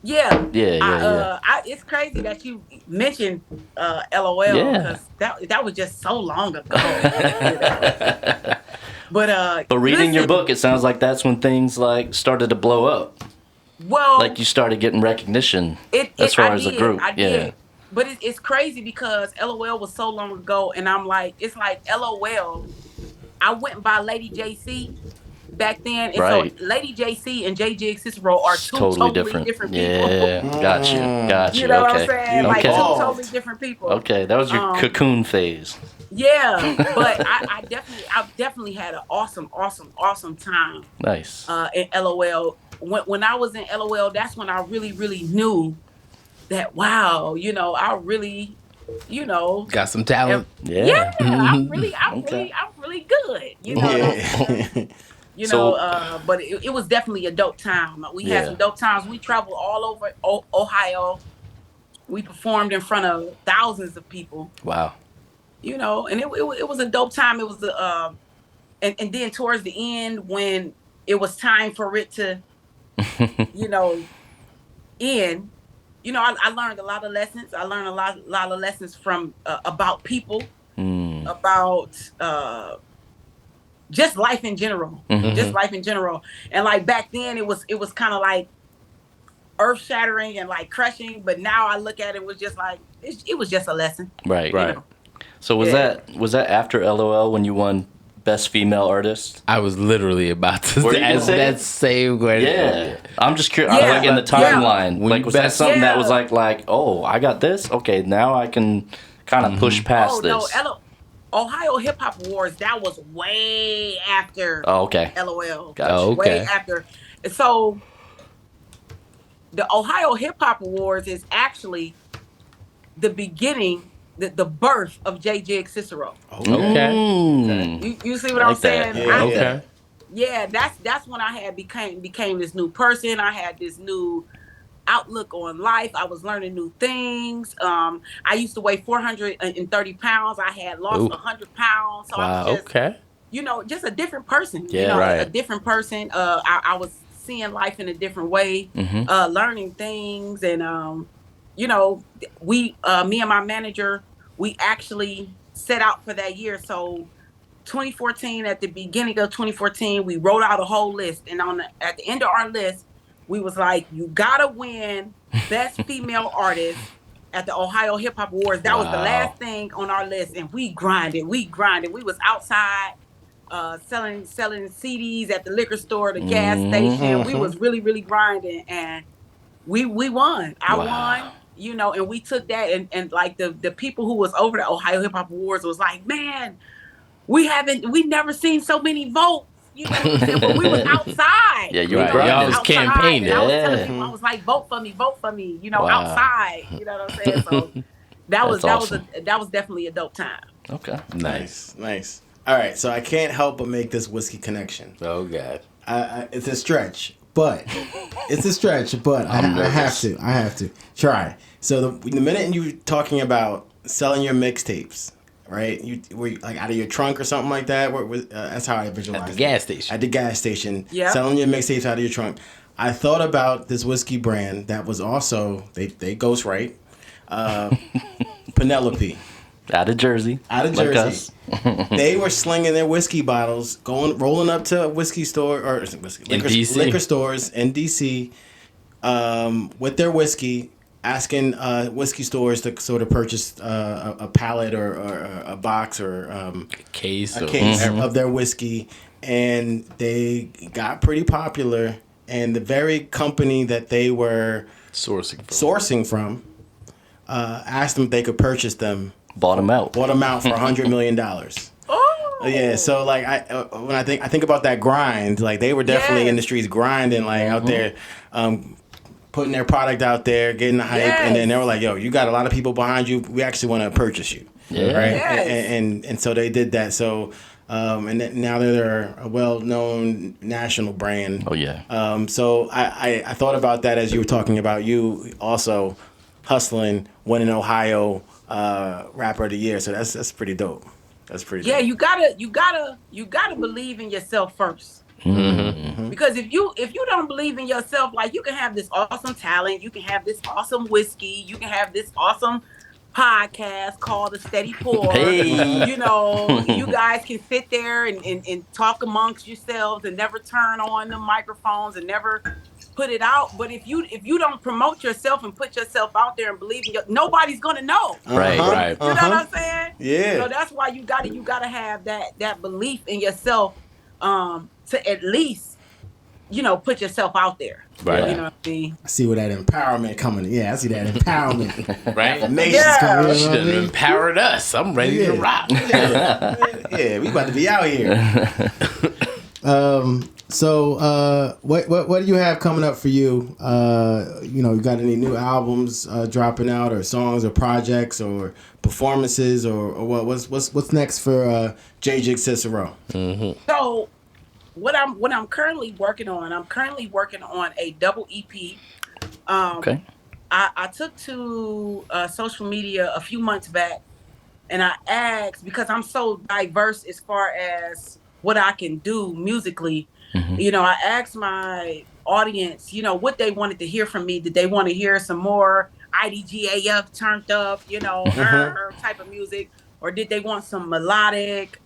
Yeah. Yeah. It's crazy that you mentioned LOL Yeah. because that was just so long ago. You know? But reading your listen, book, it sounds like that's when things like started to blow up. well, Like you started getting recognition as far as a group. I did. But it's crazy because LOL was so long ago, and I'm like, it's like LOL. I went by Lady JC back then, and Right. so Lady JC and J Jig Cicero are two totally different people. Yeah, got you. You know okay. what I'm saying? Like Okay. two totally different people. Okay, that was your cocoon phase. Yeah, but I definitely had an awesome time Nice. in LOL. When I was in LOL, that's when I really knew that wow, you know, I really, you know, Got some talent. Yeah. I'm really good. You know, Yeah. you So- know. But it was definitely a dope time. We had Yeah. some dope times. We traveled all over Ohio. We performed in front of thousands of people. Wow. You know, and it was a dope time. It was and then towards the end when it was time for it to, you know, end. You know, I learned a lot of lessons. I learned a lot of lessons from about people, about just life in general, just life in general. And like back then, it was kind of like earth shattering and like crushing. But now I look at it was just like it was just a lesson. Right. you know? So was Yeah. that after LOL when you won Best Female Artist? I was literally about to Were you gonna ask say that it? same question. Yeah. I'm just curious. Yeah. Like in the Yeah. timeline, When like you was that best- something that was Yeah. like, oh, I got this. Okay, now I can kind of push past Oh this. no, Ohio Hip Hop Awards. That was way after Oh, okay. LOL. Gotcha. Oh, Way okay. after. So the Ohio Hip Hop Awards is actually the beginning, the birth of J Jig Cicero. Okay. You see what I'm Like that. saying? Yeah. Okay. Yeah, that's when I had became this new person. I had this new outlook on life. I was learning new things. I used to weigh 430 pounds. I had lost Ooh. 100 pounds. So I was Wow. just, Okay. just a different person. Yeah, right. A different person. I was seeing life in a different way, learning things. And, me and my manager, we actually set out for that year. So 2014, at the beginning of 2014, we wrote out a whole list. And at the end of our list, we was like, you gotta win Best Female Artist at the Ohio Hip Hop Awards. That was the last thing on our list. And we grinded. We was outside selling CDs at the liquor store, the gas station. We was really, really grinding. And we won. I won. And we took that, and like the people who was over the Ohio Hip Hop Awards was like, man, we never seen so many votes. You know what I'm saying? But we was outside. Yeah, you were Right. Y'all was outside. campaigning. And I was telling people, I was like, vote for me, outside. You know what I'm saying? So that was definitely a dope time. Okay. Nice. All right, so I can't help but make this whiskey connection. Oh God. It's a stretch, but I have to try. So the minute you were talking about selling your mixtapes, right? You were like out of your trunk or something like that. That's how I visualized At the gas station. At the gas station, Yeah. selling your mixtapes out of your trunk. I thought about this whiskey brand that was also they ghostwrite, Penelope. Out of Jersey. Like us. They were slinging their whiskey bottles, rolling up to a whiskey store or liquor stores in DC, with their whiskey, asking whiskey stores to sort of purchase a pallet or a box or a case of their whiskey, and they got pretty popular. And the very company that they were sourcing from asked them if they could purchase them. Bought them out for $100 million. Oh yeah, so like when I think about that grind, like they were definitely in the streets grinding, like out there, putting their product out there, getting the hype, and then they were like, "Yo, you got a lot of people behind you. We actually want to purchase you." Yeah. Right. Yes. And so they did that. So and now they're a well-known national brand. Oh yeah. So I thought about that as you were talking about you also hustling, winning Ohio Rapper of the Year. So that's pretty dope. That's pretty dope. You gotta believe in yourself first. Because if you don't believe in yourself, like you can have this awesome talent, you can have this awesome whiskey, you can have this awesome podcast called The Steady Pour. Hey. You guys can sit there and talk amongst yourselves and never turn on the microphones and never put it out. But if you don't promote yourself and put yourself out there and believe in nobody's gonna know. Right. You know what I'm saying? Yeah. So that's why you gotta have that belief in yourself to at least put yourself out there. Right. You know what I mean? I see where that empowerment coming. Yeah, I see that empowerment. Right. Nations coming in. She done empowered us. I'm ready to rock. Yeah, we about to be out here. So what do you have coming up for you? You got any new albums dropping out, or songs, or projects, or performances, or what's next for J Jig Cicero? So what I'm currently working on, a double EP. Okay. I took to social media a few months back, and I asked, because I'm so diverse as far as what I can do musically. I asked my audience, what they wanted to hear from me. Did they want to hear some more IDGAF turned up, type of music, or did they want some melodic,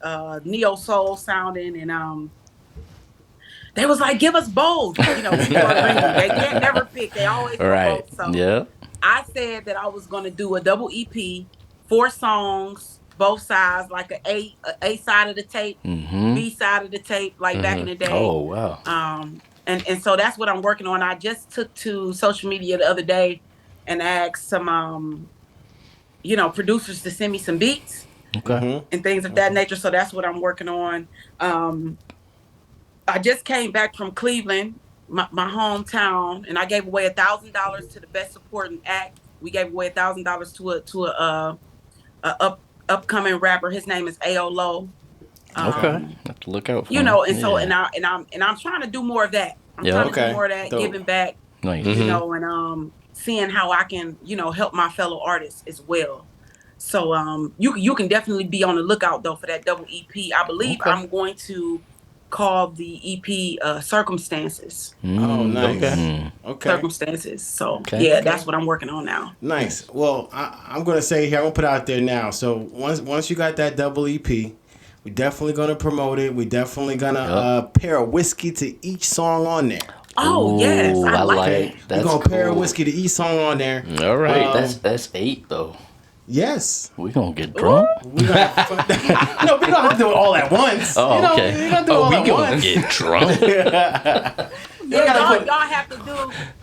neo soul sounding? And they was like, give us both. People are bringing, they can't never pick. They always both. So yeah. I said that I was going to do a double EP, 4 songs, both sides, like A side of the tape, B side of the tape, like back in the day. Oh wow. And so that's what I'm working on. I just took to social media the other day and asked some producers to send me some beats. Okay. And things of that nature. So that's what I'm working on. I just came back from Cleveland, my hometown, and I gave away $1,000 to the best supporting act. We gave away $1,000 to a upcoming rapper. His name is A.O. Okay. Have to look out for and I'm trying to do more of that. I'm trying to do more of that, giving back. Nice. You know, and seeing how I can, you know, help my fellow artists as well. So you can definitely be on the lookout though for that double EP. I believe I'm going to call the EP Circumstances. Oh, nice. Okay. Circumstances. So yeah, that's what I'm working on now. Nice. Well, I'm gonna say here, I'm gonna put it out there now. So once you got that double EP, we definitely gonna promote it. We definitely gonna pair a whiskey to each song on there. Oh, yes, I like it. We're gonna pair a whiskey to each song on there. All right. That's 8 though. Yes. We gonna get drunk? No, we don't have to do it all at once. Oh, okay. We don't do it all at once. Get drunk.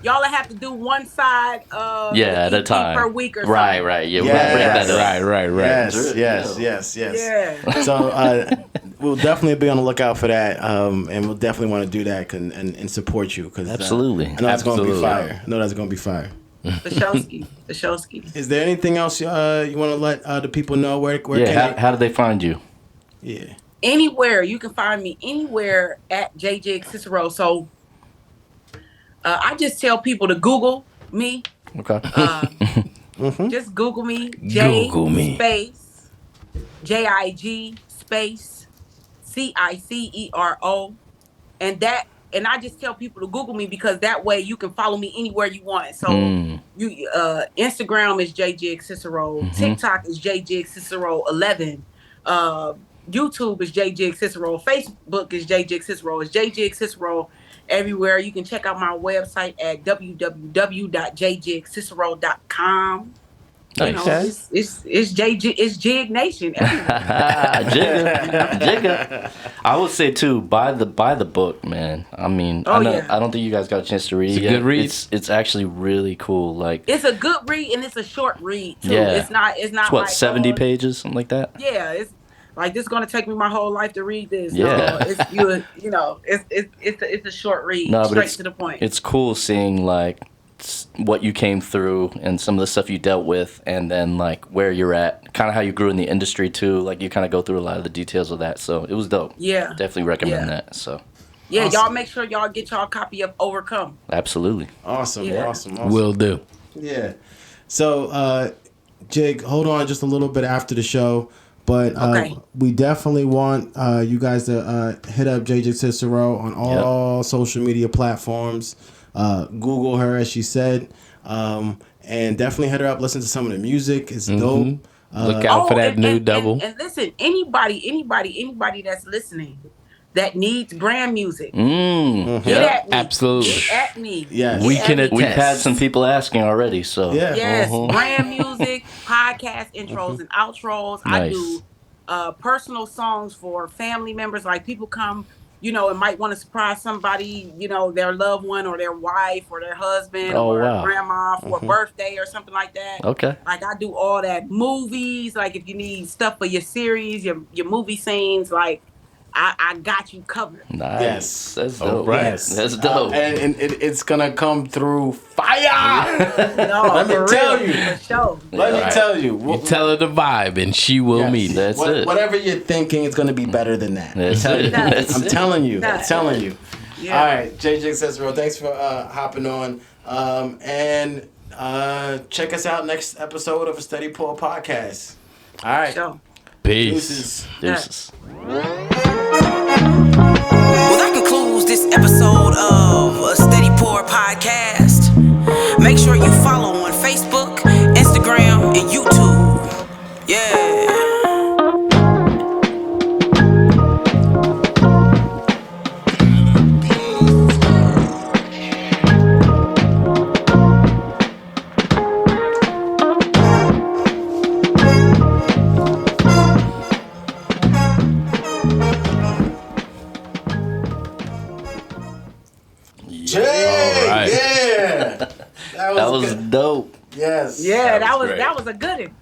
Y'all have to do one side of at a time per week or something. Right. Yeah, we'll break that up. Right. Yes. Yeah. So we'll definitely be on the lookout for that, and we'll definitely want to do that and support you because Absolutely. I know that's going to be fire. I know that's going to be fire. The showski. Is there anything else you want to let the people know where how do they find you? Yeah. Anywhere. You can find me anywhere at J Jig Cicero. So I just tell people to Google me. Okay. Just Google me. Google me. Space JIG space CICERO, and I just tell people to Google me because that way you can follow me anywhere you want. So you Instagram is J Jig Cicero, TikTok is J Jig Cicero 11, YouTube is J Jig Cicero, Facebook is J Jig Cicero, it's J Jig Cicero everywhere. You can check out my website at www.jjigcicero.com. You know, it's Jig Nation everywhere. Jigga. I would say too, buy the book, man. I mean, I don't think you guys got a chance to read it yet. Good read. It's actually really cool. Like it's a good read and it's a short read too. Yeah. It's not what, like 70 pages, something like that. Yeah, it's like this is gonna take me my whole life to read this. Yeah. No, it's a short read, straight to the point. It's cool seeing like what you came through and some of the stuff you dealt with, and then like where you're at, kind of how you grew in the industry too. Like you kind of go through a lot of the details of that, so it was dope. Yeah, definitely recommend that. So yeah, y'all make sure y'all get y'all copy of Overcome. Absolutely. Awesome. Will do. Yeah. So Jig, hold on just a little bit after the show, but we definitely want you guys to hit up J Jig Cicero on all social media platforms. Google her, as she said, and definitely hit her up. Listen to some of the music; it's dope. Look out for that new double. And listen, anybody that's listening that needs brand music, get at me. Absolutely. Get at me. Yes, we can attest. We've had some people asking already, so yes, brand music, podcast intros and outros. Nice. I do personal songs for family members. Like people come, you know, and might want to surprise somebody, you know, their loved one or their wife or their husband or grandma for a birthday or something like that. Okay. Like I do all that. Movies, like if you need stuff for your series, your movie scenes, like I got you covered. Nice. Yes. That's dope. Right. Yes. That's dope. And it's gonna come through fire. No, Let me tell you. For sure. Let me tell you. You tell her the vibe, and she will meet it. That's it. Whatever you're thinking, it's gonna be better than that. That's it. I'm telling you. I'm telling you. Yeah. All right, J Jig Cicero, thanks for hopping on. And check us out next episode of a Steady Pour podcast. All right. Sure. Peace. Deuces. Well, that concludes this episode of a Steady Pour podcast. Make sure you follow on Facebook, Instagram, and YouTube. Yeah. Yeah. That was dope. Yes. Yeah, That was that was a good one.